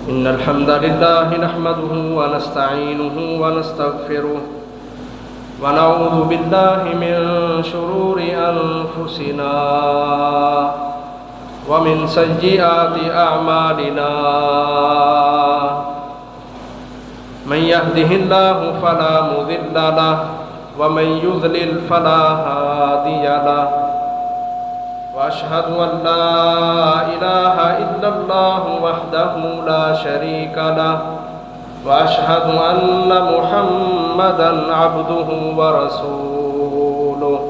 إن الحمد لله نحمده ونستعينه ونستغفره ونعوذ بالله من شرور أنفسنا ومن سيئات أعمالنا من يهده الله فلا مضل له ومن يضلل فلا هادي له وأشهد أن لا إله إلا الله وحده لا شريك له وأشهد أن محمدًا عبده ورسوله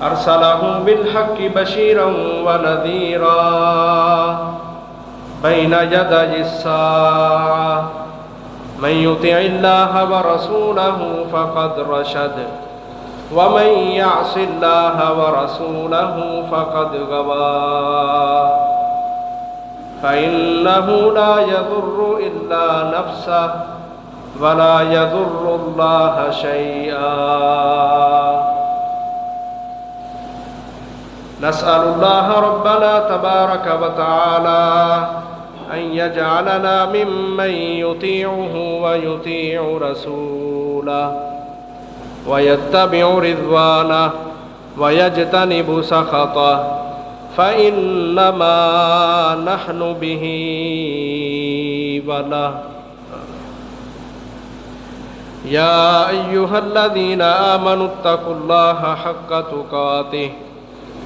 أرسله بالحق بشيرا ونذيرا بين يدي الساعة من يطع الله ورسوله فقد رشد ومن يعص الله ورسوله فقد غوى فإنه لا يضر إلا نفسه ولا يضر الله شيئا نسأل الله ربنا تبارك وتعالى أن يجعلنا ممن يطيعه ويطيع رسوله ويتبع رضوانه ويجتنب سخطه فإنما نحن به وله يا أيها الذين آمنوا اتقوا الله حق تقاته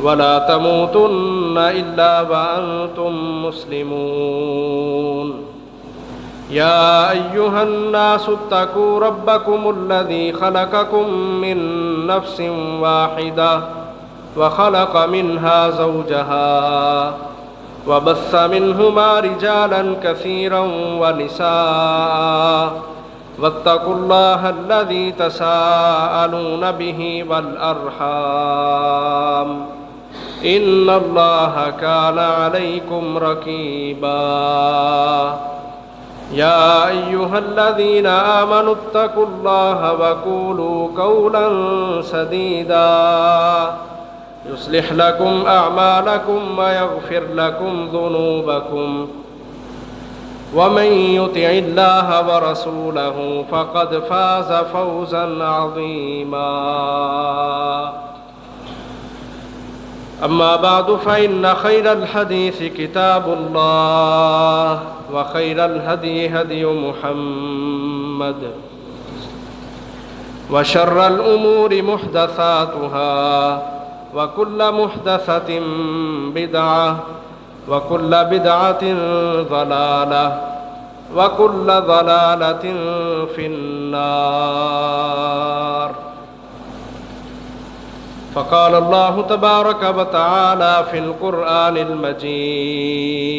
ولا تموتن إلا وأنتم مسلمون يا أيها الناس اتقوا ربكم الذي خلقكم من نفس واحدة وخلق منها زوجها وبث منهما رجالا كثيرا ونساء واتقوا الله الذي تساءلون به والأرحام إن الله كان عليكم رقيبا يا أيها الذين آمنوا اتقوا الله وقولوا قولا سديدا يصلح لكم أعمالكم ويغفر لكم ذنوبكم ومن يطع الله ورسوله فقد فاز فوزا عظيما أما بعد فإن خير الحديث كتاب الله وخير الهدي هدي محمد وشر الأمور محدثاتها وكل محدثة بدعة وكل بدعة ضلالة وكل ضلالة في النار فقال الله تبارك وتعالى في القرآن المجيد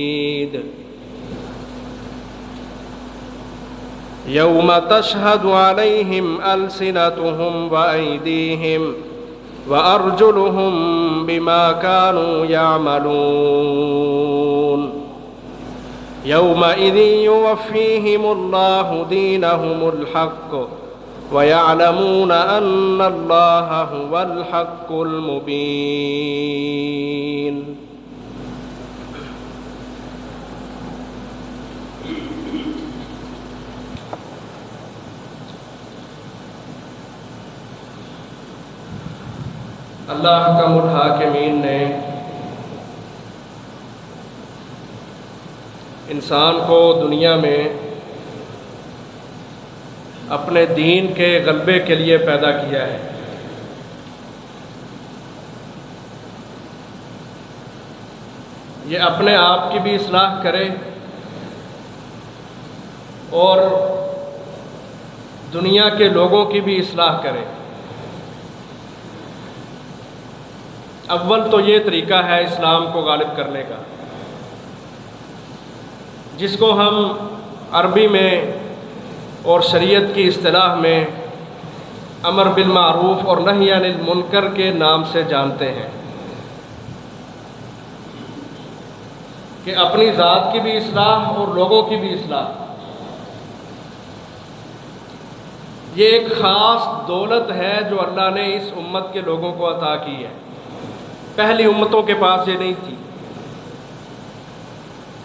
يوم تشهد عليهم ألسنتهم وأيديهم وأرجلهم بما كانوا يعملون يومئذ يوفيهم الله دينهم الحق ويعلمون أن الله هو الحق المبين اللہ حکم الحاکمین نے انسان کو دنیا میں اپنے دین کے غلبے کے لیے پیدا کیا ہے۔ یہ اپنے آپ کی بھی اصلاح کرے اور دنیا کے لوگوں کی بھی اصلاح کرے۔ اول تو یہ طریقہ ہے اسلام کو غالب کرنے کا، جس کو ہم عربی میں اور شریعت کی اصطلاح میں امر بالمعروف اور نہی عن المنکر کے نام سے جانتے ہیں، کہ اپنی ذات کی بھی اصلاح اور لوگوں کی بھی اصلاح۔ یہ ایک خاص دولت ہے جو اللہ نے اس امت کے لوگوں کو عطا کی ہے، پہلی امتوں کے پاس یہ نہیں تھی۔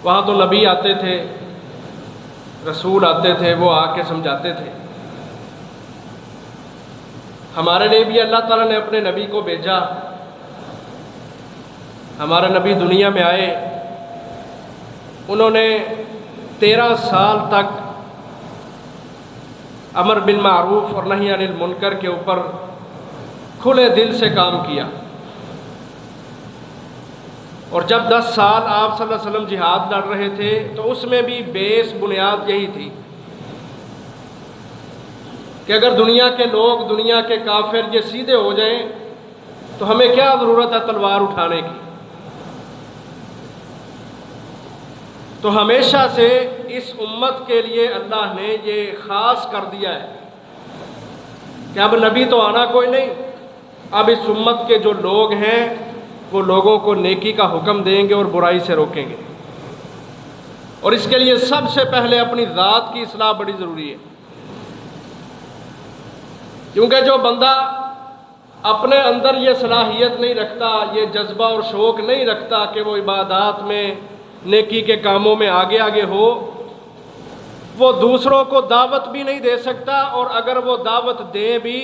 وہاں تو نبی آتے تھے، رسول آتے تھے، وہ آ کے سمجھاتے تھے۔ ہمارے لیے بھی اللہ تعالیٰ نے اپنے نبی کو بھیجا۔ ہمارے نبی دنیا میں آئے، انہوں نے 13 سال تک امر بالمعروف اور نہی عن المنکر کے اوپر کھلے دل سے کام کیا، اور جب 10 سال آپ صلی اللہ علیہ وسلم جہاد لڑ رہے تھے تو اس میں بھی بیس بنیاد یہی تھی کہ اگر دنیا کے لوگ، دنیا کے کافر یہ سیدھے ہو جائیں تو ہمیں کیا ضرورت ہے تلوار اٹھانے کی۔ تو ہمیشہ سے اس امت کے لیے اللہ نے یہ خاص کر دیا ہے کہ اب نبی تو آنا کوئی نہیں، اب اس امت کے جو لوگ ہیں وہ لوگوں کو نیکی کا حکم دیں گے اور برائی سے روکیں گے، اور اس کے لیے سب سے پہلے اپنی ذات کی اصلاح بڑی ضروری ہے، کیونکہ جو بندہ اپنے اندر یہ صلاحیت نہیں رکھتا، یہ جذبہ اور شوق نہیں رکھتا کہ وہ عبادات میں، نیکی کے کاموں میں آگے آگے ہو، وہ دوسروں کو دعوت بھی نہیں دے سکتا، اور اگر وہ دعوت دے بھی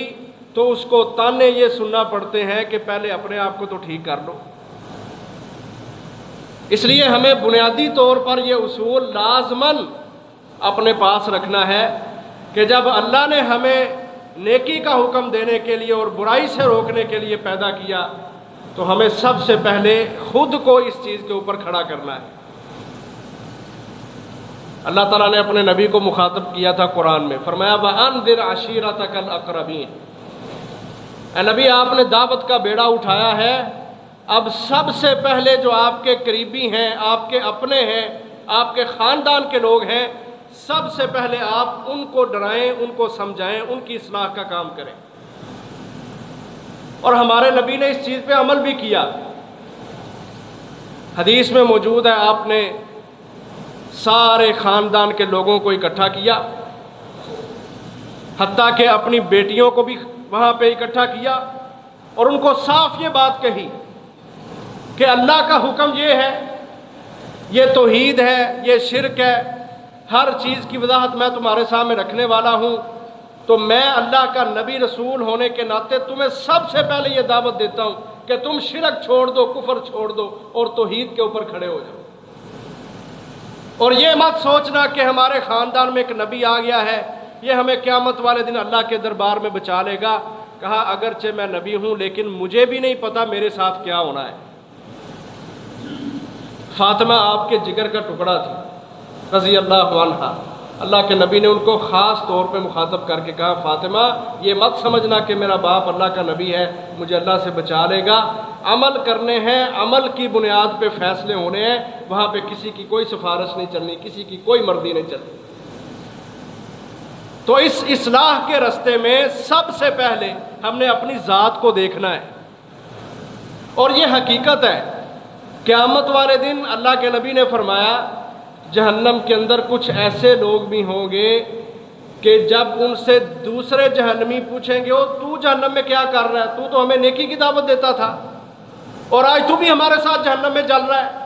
تو اس کو تانے یہ سننا پڑتے ہیں کہ پہلے اپنے آپ کو تو ٹھیک کر لو۔ اس لیے ہمیں بنیادی طور پر یہ اصول لازماً اپنے پاس رکھنا ہے کہ جب اللہ نے ہمیں نیکی کا حکم دینے کے لیے اور برائی سے روکنے کے لیے پیدا کیا تو ہمیں سب سے پہلے خود کو اس چیز کے اوپر کھڑا کرنا ہے۔ اللہ تعالیٰ نے اپنے نبی کو مخاطب کیا تھا قرآن میں، فرمایا وَأَنذِرْ عَشِيرَتَكَ الْأَقْرَبِينَ، اے نبی آپ نے دعوت کا بیڑا اٹھایا ہے، اب سب سے پہلے جو آپ کے قریبی ہیں، آپ کے اپنے ہیں، آپ کے خاندان کے لوگ ہیں، سب سے پہلے آپ ان کو ڈرائیں، ان کو سمجھائیں، ان کی اصلاح کا کام کریں۔ اور ہمارے نبی نے اس چیز پہ عمل بھی کیا۔ حدیث میں موجود ہے، آپ نے سارے خاندان کے لوگوں کو اکٹھا کیا، حتیٰ کہ اپنی بیٹیوں کو بھی وہاں پہ اکٹھا کیا، اور ان کو صاف یہ بات کہی کہ اللہ کا حکم یہ ہے، یہ توحید ہے، یہ شرک ہے، ہر چیز کی وضاحت میں تمہارے سامنے رکھنے والا ہوں، تو میں اللہ کا نبی رسول ہونے کے ناطے تمہیں سب سے پہلے یہ دعوت دیتا ہوں کہ تم شرک چھوڑ دو، کفر چھوڑ دو، اور توحید کے اوپر کھڑے ہو جاؤ۔ اور یہ مت سوچنا کہ ہمارے خاندان میں ایک نبی آ گیا ہے، یہ ہمیں قیامت والے دن اللہ کے دربار میں بچا لے گا۔ کہا اگرچہ میں نبی ہوں لیکن مجھے بھی نہیں پتا میرے ساتھ کیا ہونا ہے۔ فاطمہ آپ کے جگر کا ٹکڑا تھی رضی اللہ عنہا، اللہ کے نبی نے ان کو خاص طور پہ مخاطب کر کے کہا فاطمہ یہ مت سمجھنا کہ میرا باپ اللہ کا نبی ہے مجھے اللہ سے بچا لے گا، عمل کرنے ہیں، عمل کی بنیاد پہ فیصلے ہونے ہیں، وہاں پہ کسی کی کوئی سفارش نہیں چلنی، کسی کی کوئی مرضی نہیں چلنی۔ تو اس اصلاح کے راستے میں سب سے پہلے ہم نے اپنی ذات کو دیکھنا ہے، اور یہ حقیقت ہے قیامت والے دن اللہ کے نبی نے فرمایا جہنم کے اندر کچھ ایسے لوگ بھی ہوں گے کہ جب ان سے دوسرے جہنمی پوچھیں گے تو جہنم میں کیا کر رہا ہے، تو ہمیں نیکی کی دعوت دیتا تھا اور آج تو بھی ہمارے ساتھ جہنم میں جل رہا ہے،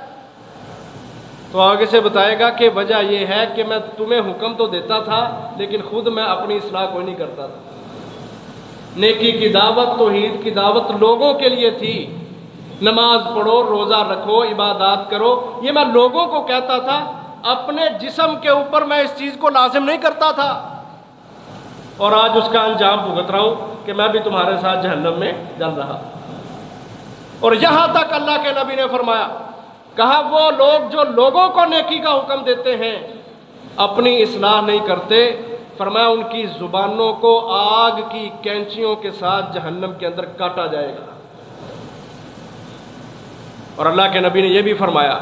تو آگے سے بتائے گا کہ وجہ یہ ہے کہ میں تمہیں حکم تو دیتا تھا لیکن خود میں اپنی اصلاح کوئی نہیں کرتا تھا۔ نیکی کی دعوت، توحید کی دعوت لوگوں کے لیے تھی، نماز پڑھو، روزہ رکھو، عبادات کرو، یہ میں لوگوں کو کہتا تھا، اپنے جسم کے اوپر میں اس چیز کو لازم نہیں کرتا تھا، اور آج اس کا انجام بھگت رہا ہوں کہ میں بھی تمہارے ساتھ جہنم میں جل رہا۔ اور یہاں تک اللہ کے نبی نے فرمایا، کہا وہ لوگ جو لوگوں کو نیکی کا حکم دیتے ہیں اپنی اصلاح نہیں کرتے، فرمایا ان کی زبانوں کو آگ کی کینچیوں کے ساتھ جہنم کے اندر کاٹا جائے گا۔ اور اللہ کے نبی نے یہ بھی فرمایا،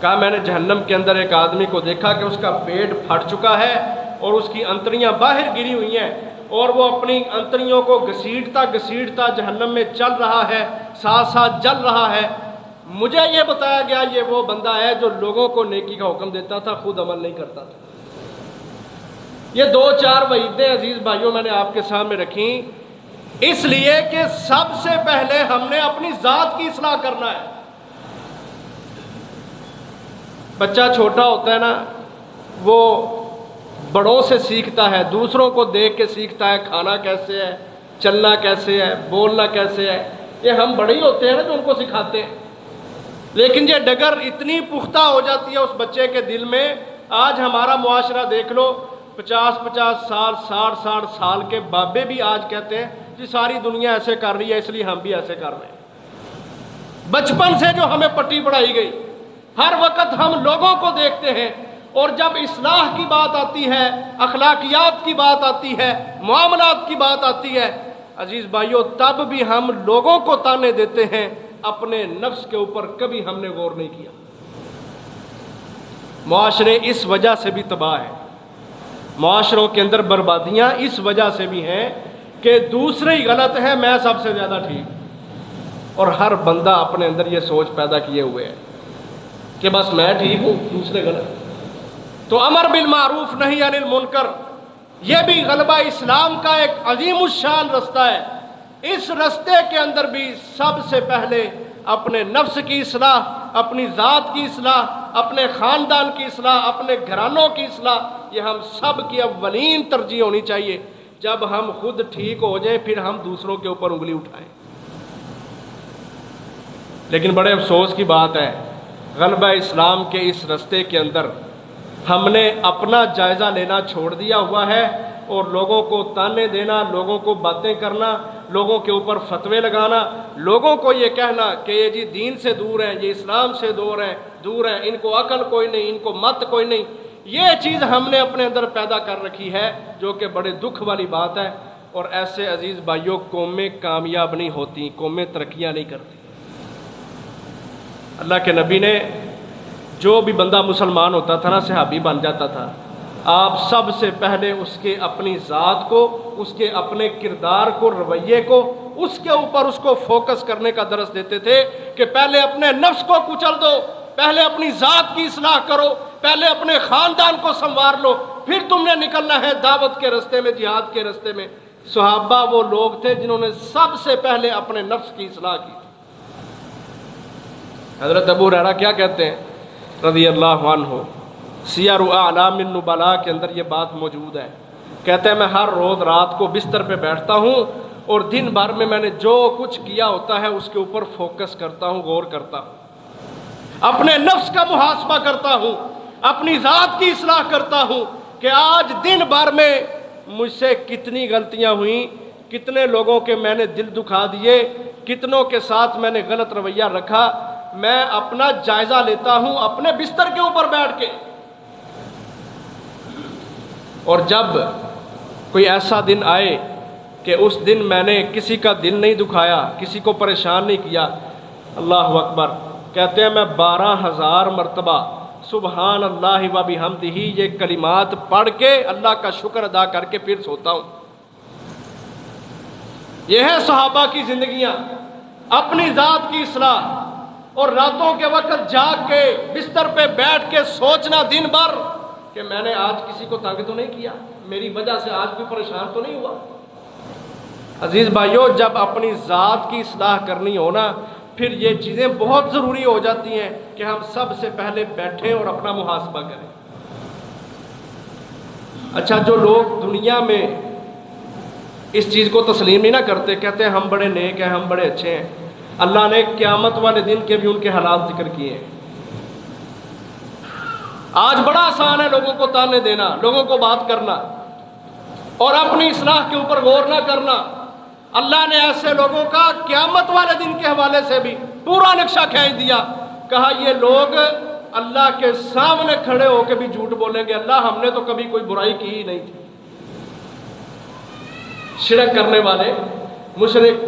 کہا میں نے جہنم کے اندر ایک آدمی کو دیکھا کہ اس کا پیٹ پھٹ چکا ہے اور اس کی انتڑیاں باہر گری ہوئی ہیں، اور وہ اپنی انتڑیوں کو گھسیٹتا گھسیٹتا جہنم میں چل رہا ہے، ساتھ ساتھ جل رہا ہے۔ مجھے یہ بتایا گیا یہ وہ بندہ ہے جو لوگوں کو نیکی کا حکم دیتا تھا، خود عمل نہیں کرتا تھا۔ یہ 2-4 وعیدیں عزیز بھائیوں میں نے آپ کے سامنے رکھی اس لیے کہ سب سے پہلے ہم نے اپنی ذات کی اصلاح کرنا ہے۔ بچہ چھوٹا ہوتا ہے نا، وہ بڑوں سے سیکھتا ہے، دوسروں کو دیکھ کے سیکھتا ہے، کھانا کیسے ہے، چلنا کیسے ہے، بولنا کیسے ہے۔ یہ ہم بڑے ہی ہوتے ہیں نا جو ان کو سکھاتے ہیں، لیکن یہ ڈگر اتنی پختہ ہو جاتی ہے اس بچے کے دل میں۔ آج ہمارا معاشرہ دیکھ لو، 50 سال 60 سال کے بابے بھی آج کہتے ہیں جی ساری دنیا ایسے کر رہی ہے اس لیے ہم بھی ایسے کر رہے ہیں۔ بچپن سے جو ہمیں پٹی پڑھائی گئی، ہر وقت ہم لوگوں کو دیکھتے ہیں، اور جب اصلاح کی بات آتی ہے، اخلاقیات کی بات آتی ہے، معاملات کی بات آتی ہے، عزیز بھائیو، تب بھی ہم لوگوں کو تانے دیتے ہیں، اپنے نفس کے اوپر کبھی ہم نے غور نہیں کیا۔ معاشرے اس وجہ سے بھی تباہ ہیں، معاشروں کے اندر بربادیاں اس وجہ سے بھی ہیں کہ دوسرے ہی غلط ہے، میں سب سے زیادہ ٹھیک، اور ہر بندہ اپنے اندر یہ سوچ پیدا کیے ہوئے ہے کہ بس میں ٹھیک ہوں، دوسرے غلط۔ تو امر بالمعروف نہی عن المنکر، یہ بھی غلبہ اسلام کا ایک عظیم الشان رستہ ہے۔ اس رستے کے اندر بھی سب سے پہلے اپنے نفس کی اصلاح، اپنی ذات کی اصلاح، اپنے خاندان کی اصلاح، اپنے گھرانوں کی اصلاح، یہ ہم سب کی اولین ترجیح ہونی چاہیے۔ جب ہم خود ٹھیک ہو جائیں پھر ہم دوسروں کے اوپر انگلی اٹھائیں۔ لیکن بڑے افسوس کی بات ہے، غلبہ اسلام کے اس رستے کے اندر ہم نے اپنا جائزہ لینا چھوڑ دیا ہوا ہے، اور لوگوں کو تانے دینا، لوگوں کو باتیں کرنا، لوگوں کے اوپر فتوے لگانا، لوگوں کو یہ کہنا کہ یہ جی دین سے دور ہیں، یہ اسلام سے دور ہیں، ان کو عقل کوئی نہیں، ان کو مت کوئی نہیں، یہ چیز ہم نے اپنے اندر پیدا کر رکھی ہے، جو کہ بڑے دکھ والی بات ہے۔ اور ایسے عزیز بھائیوں، قومیں کامیاب نہیں ہوتی، قومیں ترقیاں نہیں کرتی۔ اللہ کے نبی نے، جو بھی بندہ مسلمان ہوتا تھا نا، صحابی بن جاتا تھا، آپ سب سے پہلے اس کے اپنی ذات کو، اس کے اپنے کردار کو، رویے کو، اس کے اوپر اس کو فوکس کرنے کا درس دیتے تھے کہ پہلے اپنے نفس کو کچل دو، پہلے اپنی ذات کی اصلاح کرو، پہلے اپنے خاندان کو سنوار لو، پھر تم نے نکلنا ہے دعوت کے رستے میں، جہاد کے رستے میں۔ صحابہ وہ لوگ تھے جنہوں نے سب سے پہلے اپنے نفس کی اصلاح کی۔ حضرت ابو ہریرہ کیا کہتے ہیں رضی اللہ عنہ، سیر اعلام النبلاء کے اندر یہ بات موجود ہے، کہتے ہیں میں ہر روز رات کو بستر پہ بیٹھتا ہوں اور دن بھر میں نے جو کچھ کیا ہوتا ہے اس کے اوپر فوکس کرتا ہوں، غور کرتا ہوں، اپنے نفس کا محاسبہ کرتا ہوں، اپنی ذات کی اصلاح کرتا ہوں کہ آج دن بھر میں مجھ سے کتنی غلطیاں ہوئیں، کتنے لوگوں کے میں نے دل دکھا دیے، کتنوں کے ساتھ میں نے غلط رویہ رکھا۔ میں اپنا جائزہ لیتا ہوں اپنے بستر کے اوپر بیٹھ کے، اور جب کوئی ایسا دن آئے کہ اس دن میں نے کسی کا دل نہیں دکھایا، کسی کو پریشان نہیں کیا، اللہ اکبر، کہتے ہیں میں 12,000 مرتبہ سبحان اللہ و بحمدہ یہ کلمات پڑھ کے اللہ کا شکر ادا کر کے پھر سوتا ہوں۔ یہ ہے صحابہ کی زندگیاں، اپنی ذات کی اصلاح، اور راتوں کے وقت جاگ کے بستر پہ بیٹھ کے سوچنا دن بھر کہ میں نے آج کسی کو تنگ تو نہیں کیا، میری وجہ سے آج کوئی پریشان تو نہیں ہوا۔ عزیز بھائیوں، جب اپنی ذات کی اصلاح کرنی ہو نا، پھر یہ چیزیں بہت ضروری ہو جاتی ہیں کہ ہم سب سے پہلے بیٹھیں اور اپنا محاسبہ کریں۔ اچھا، جو لوگ دنیا میں اس چیز کو تسلیم نہیں نہ کرتے، کہتے ہیں ہم بڑے نیک ہیں، ہم بڑے اچھے ہیں، اللہ نے قیامت والے دن کے بھی ان کے حالات ذکر کیے ہیں۔ آج بڑا آسان ہے لوگوں کو تانے دینا، لوگوں کو بات کرنا، اور اپنی اصلاح کے اوپر غور نہ کرنا۔ اللہ نے ایسے لوگوں کا قیامت والے دن کے حوالے سے بھی پورا نقشہ کھینچ دیا، کہا یہ لوگ اللہ کے سامنے کھڑے ہو کے بھی جھوٹ بولیں گے، اللہ ہم نے تو کبھی کوئی برائی کی ہی نہیں تھی۔ شرک کرنے والے مشرک،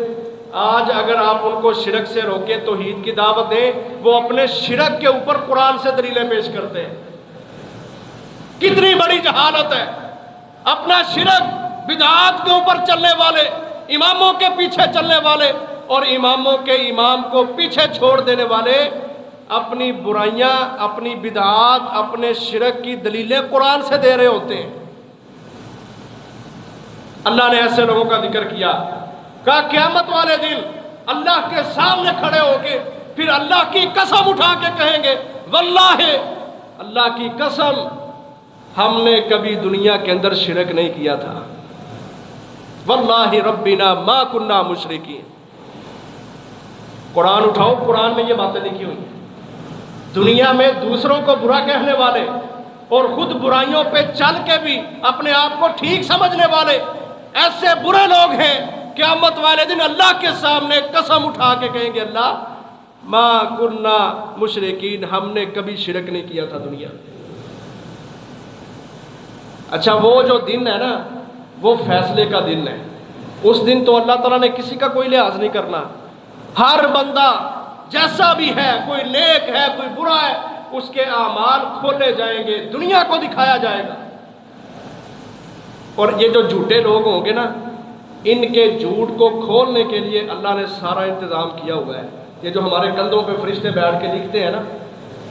آج اگر آپ ان کو شرک سے روکیں، توحید کی دعوت دیں، وہ اپنے شرک کے اوپر قرآن سے دلیلیں پیش کرتے ہیں۔ کتنی بڑی جہالت ہے، اپنا شرک، بدعات کے اوپر چلنے والے، اماموں کے پیچھے چلنے والے، اور اماموں کے امام کو پیچھے چھوڑ دینے والے اپنی برائیاں، اپنی بدعات، اپنے شرک کی دلیلیں قرآن سے دے رہے ہوتے ہیں۔ اللہ نے ایسے لوگوں کا ذکر کیا، کہا قیامت والے دن اللہ کے سامنے کھڑے ہو کے پھر اللہ کی قسم اٹھا کے کہیں گے واللہ اللہ کی قسم ہم نے کبھی دنیا کے اندر شرک نہیں کیا تھا، واللہ ربنا ما کننا مشرکین۔ قرآن اٹھاؤ، قرآن میں یہ باتیں لکھی ہوئی ہیں۔ دنیا میں دوسروں کو برا کہنے والے اور خود برائیوں پہ چل کے بھی اپنے آپ کو ٹھیک سمجھنے والے ایسے برے لوگ ہیں، قیامت والے دن اللہ کے سامنے قسم اٹھا کے کہیں گے اللہ ما کننا مشرکین، ہم نے کبھی شرک نہیں کیا تھا دنیا میں۔ اچھا وہ جو دن ہے نا وہ فیصلے کا دن ہے، اس دن تو اللہ تعالیٰ نے کسی کا کوئی لحاظ نہیں کرنا، ہر بندہ جیسا بھی ہے، کوئی نیک ہے کوئی برا ہے، اس کے اعمال کھولے جائیں گے، دنیا کو دکھایا جائے گا۔ اور یہ جو جھوٹے لوگ ہوں گے نا، ان کے جھوٹ کو کھولنے کے لیے اللہ نے سارا انتظام کیا ہوا ہے۔ یہ جو ہمارے کندھوں پہ فرشتے بیٹھ کے لکھتے ہیں نا،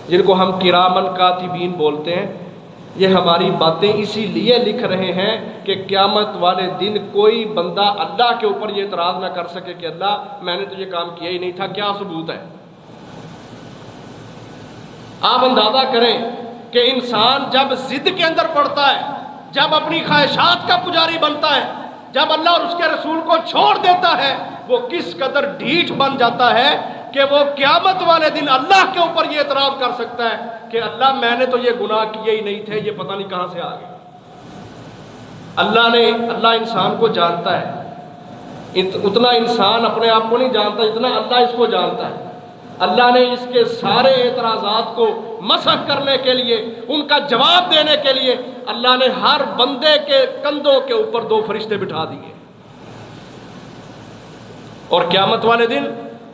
جن کو ہم کرامن کاتبین بولتے ہیں، یہ ہماری باتیں اسی لیے لکھ رہے ہیں کہ قیامت والے دن کوئی بندہ اللہ کے اوپر یہ اعتراض نہ کر سکے کہ اللہ میں نے تو یہ کام کیا ہی نہیں تھا، کیا ثبوت ہے؟ آپ اندازہ کریں کہ انسان جب ضد کے اندر پڑتا ہے، جب اپنی خواہشات کا پجاری بنتا ہے، جب اللہ اور اس کے رسول کو چھوڑ دیتا ہے، وہ کس قدر ڈھیٹ بن جاتا ہے کہ وہ قیامت والے دن اللہ کے اوپر یہ اعتراض کر سکتا ہے کہ اللہ میں نے تو یہ گناہ کیے ہی نہیں تھے، یہ پتہ نہیں کہاں سے آ گئے۔ اللہ انسان کو جانتا ہے، اتنا انسان اپنے آپ کو نہیں جانتا جتنا اللہ اس کو جانتا ہے۔ اللہ نے اس کے سارے اعتراضات کو مسح کرنے کے لیے، ان کا جواب دینے کے لیے اللہ نے ہر بندے کے کندھوں کے اوپر 2 فرشتے بٹھا دیے، اور قیامت والے دن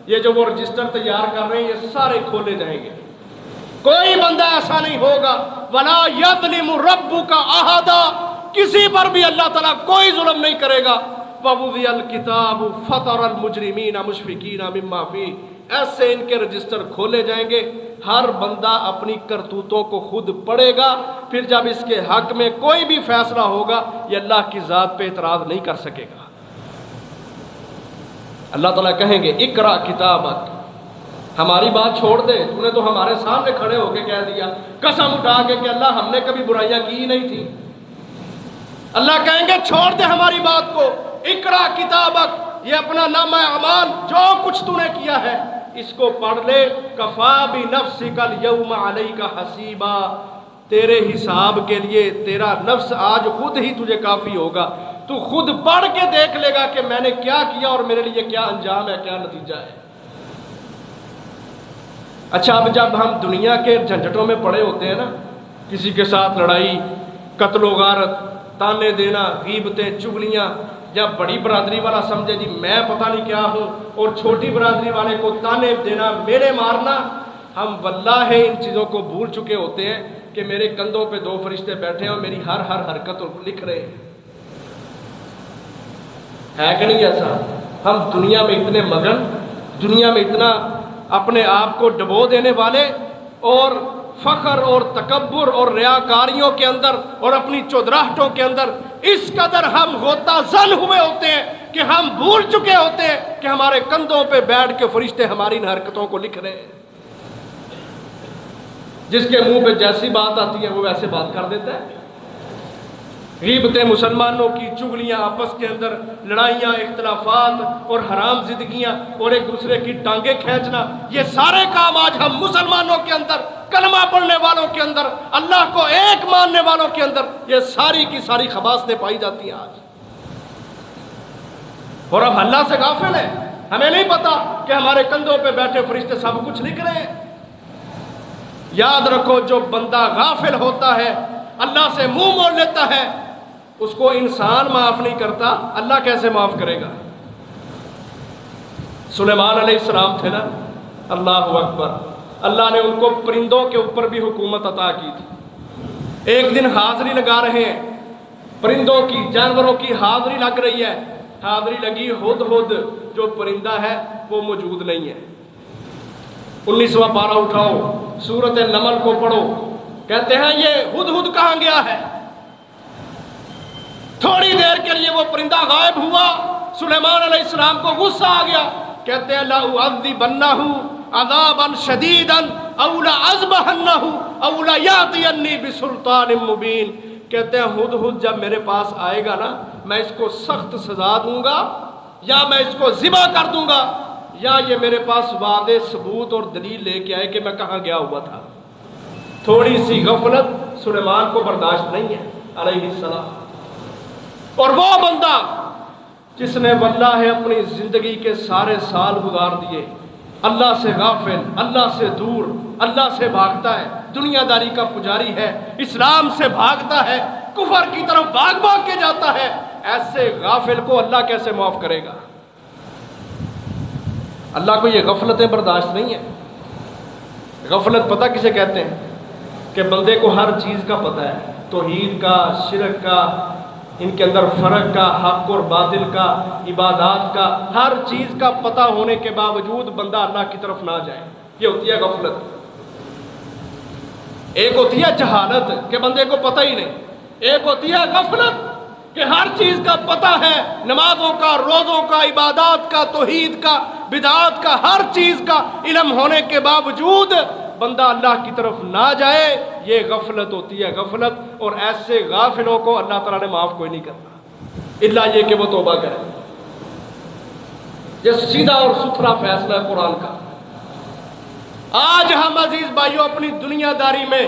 یہ جو وہ رجسٹر تیار کر رہے ہیں یہ سارے کھولے جائیں گے۔ کوئی بندہ ایسا نہیں ہوگا، وَلَا يَظْلِمُ رَبُّكَ أَحَدًا، کسی پر بھی اللہ تعالیٰ کوئی ظلم نہیں کرے گا۔ وَوُضِعَ الْكِتَابُ فَتَرَى الْمُجْرِمِينَ مُشْفِقِينَ مِمَّا فِيهِ، ایسے ان کے رجسٹر کھولے جائیں گے، ہر بندہ اپنی کرتوتوں کو خود پڑھے گا، پھر جب اس کے حق میں کوئی بھی فیصلہ ہوگا یہ اللہ کی ذات پہ اعتراض نہیں کر سکے گا۔ اللہ تعالیٰ کہیں گے اقرا کتابک، ہماری بات چھوڑ دے، تو نے تو ہمارے سامنے کھڑے ہو کے کہہ دیا قسم اٹھا کے کہ اللہ ہم نے کبھی برائیاں کی ہی نہیں تھی۔ اللہ کہیں گے چھوڑ دے ہماری بات کو، اقرا کتابک، یہ اپنا نامہ اعمال جو کچھ تو نے کیا ہے اس کو پڑھ لے، کفا بنفسک الیوم علیک حسیبا، تیرے حساب کے لیے تیرا نفس آج خود ہی تجھے کافی ہوگا، تو خود پڑھ کے دیکھ لے گا کہ میں نے کیا کیا اور میرے لیے کیا انجام ہے، کیا نتیجہ ہے۔ اچھا اب جب ہم دنیا کے جھنجھٹوں میں پڑے ہوتے ہیں نا، کسی کے ساتھ لڑائی، قتل و غارت، تانے دینا، غیبتیں، چغلیاں، یا بڑی برادری والا سمجھے جی میں پتہ نہیں کیا ہوں، اور چھوٹی برادری والے کو تانے دینا، میرے مارنا، ہم واللہ ان چیزوں کو بھول چکے ہوتے ہیں کہ میرے کندھوں پہ 2 فرشتے بیٹھے ہیں اور میری ہر حرکت لکھ رہے ہیں۔ ہے کہ نہیں ایسا؟ ہم دنیا میں اتنے مگن، دنیا میں اتنا اپنے آپ کو ڈبو دینے والے، اور فخر اور تکبر اور ریاکاریوں کے اندر اور اپنی چودراہٹوں کے اندر اس قدر ہم غوطہ زن ہوئے ہوتے ہیں کہ ہم بھول چکے ہوتے ہیں کہ ہمارے کندھوں پہ بیٹھ کے فرشتے ہماری ان حرکتوں کو لکھ رہے ہیں۔ جس کے منہ پہ جیسی بات آتی ہے وہ ویسے بات کر دیتا ہے۔ غیبتیں، مسلمانوں کی چغلیاں، آپس کے اندر لڑائیاں، اختلافات اور حرام زندگیاں اور ایک دوسرے کی ٹانگیں کھینچنا، یہ سارے کام آج ہم مسلمانوں کے اندر، کلمہ پڑھنے والوں کے اندر، اللہ کو ایک ماننے والوں کے اندر، یہ ساری کی ساری خباثتیں پائی جاتی ہیں آج۔ اور اب اللہ سے غافل ہے، ہمیں نہیں پتا کہ ہمارے کندھوں پہ بیٹھے فرشتے سب کچھ لکھ رہے ہیں۔ یاد رکھو جو بندہ غافل ہوتا ہے، اللہ سے منہ موڑ لیتا ہے، اس کو انسان معاف نہیں کرتا، اللہ کیسے معاف کرے گا؟ سلیمان علیہ السلام تھے نا، اللہ اکبر، اللہ نے ان کو پرندوں کے اوپر بھی حکومت عطا کی تھی۔ ایک دن حاضری لگا رہے ہیں، پرندوں کی، جانوروں کی حاضری لگ رہی ہے، حاضری لگی، ہدہد جو پرندہ ہے وہ موجود نہیں ہے۔ 19واں پارہ اٹھاؤ، سورۃ النمل کو پڑھو، کہتے ہیں یہ ہدہد کہاں گیا ہے؟ تھوڑی دیر کے لیے وہ پرندہ غائب ہوا، سلیمان علیہ السلام کو غصہ آ گیا، کہتے ہیں لَأُعَذِّبَنَّهُ عَذَابًا شَدِيدًا أَوْ لَأَذْبَحَنَّهُ، او لیاتینی بسلطان مبین، کہتے ہیں ہدہد جب میرے پاس آئے گا نا میں اس کو سخت سزا دوں گا، یا میں اس کو ذبح کر دوں گا، یا یہ میرے پاس واضح ثبوت اور دلیل لے کے آئے کہ میں کہاں گیا ہوا تھا۔ تھوڑی سی غفلت سلیمان کو برداشت نہیں ہے علیہ السلام۔ اور وہ بندہ جس نے واللہ اپنی زندگی کے سارے سال گزار دیے اللہ سے غافل، اللہ سے دور، اللہ سے بھاگتا ہے، دنیا داری کا پجاری ہے، اسلام سے بھاگتا ہے، کفر کی طرف بھاگ بھاگ کے جاتا ہے، ایسے غافل کو اللہ کیسے معاف کرے گا؟ اللہ کو یہ غفلتیں برداشت نہیں ہیں۔ غفلت پتہ کسے کہتے ہیں؟ کہ بندے کو ہر چیز کا پتہ ہے، توحید کا، شرک کا، ان کے اندر فرق کا، حق اور باطل کا، عبادات کا، ہر چیز کا پتہ ہونے کے باوجود بندہ اللہ کی طرف نہ جائے، یہ ہوتی ہے غفلت۔ ایک ہوتی ہے جہالت کہ بندے کو پتہ ہی نہیں، ایک ہوتی ہے غفلت کہ ہر چیز کا پتہ ہے، نمازوں کا، روزوں کا، عبادات کا، توحید کا، بدعات کا، ہر چیز کا علم ہونے کے باوجود بندہ اللہ کی طرف نہ جائے، یہ غفلت ہوتی ہے، غفلت۔ اور ایسے غافلوں کو اللہ تعالیٰ نے معاف کوئی نہیں کرتا الا یہ کہ وہ توبہ کرے۔ یہ سیدھا اور ستھرا فیصلہ ہے قرآن کا۔ آج ہم عزیز بھائیوں اپنی دنیا داری میں،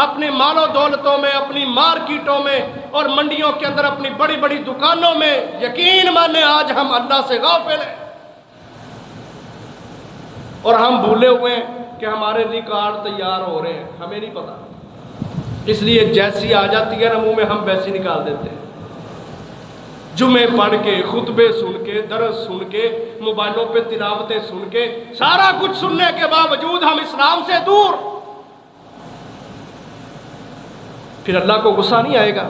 اپنی مال و دولتوں میں، اپنی مارکیٹوں میں اور منڈیوں کے اندر، اپنی بڑی بڑی دکانوں میں، یقین مانیں آج ہم اللہ سے غافل ہیں، اور ہم بھولے ہوئے ہیں کہ ہمارے لیے کارڈ تیار ہو رہے ہیں، ہمیں نہیں پتا، اس لیے جیسی آ جاتی ہے نا منہ میں ہم ویسی نکال دیتے ہیں۔ جمعے پڑھ کے، خطبے سن کے، درس سن کے، موبائلوں پہ تلاوتیں سن کے، سارا کچھ سننے کے باوجود ہم اسلام سے دور۔ پھر اللہ کو غصہ نہیں آئے گا؟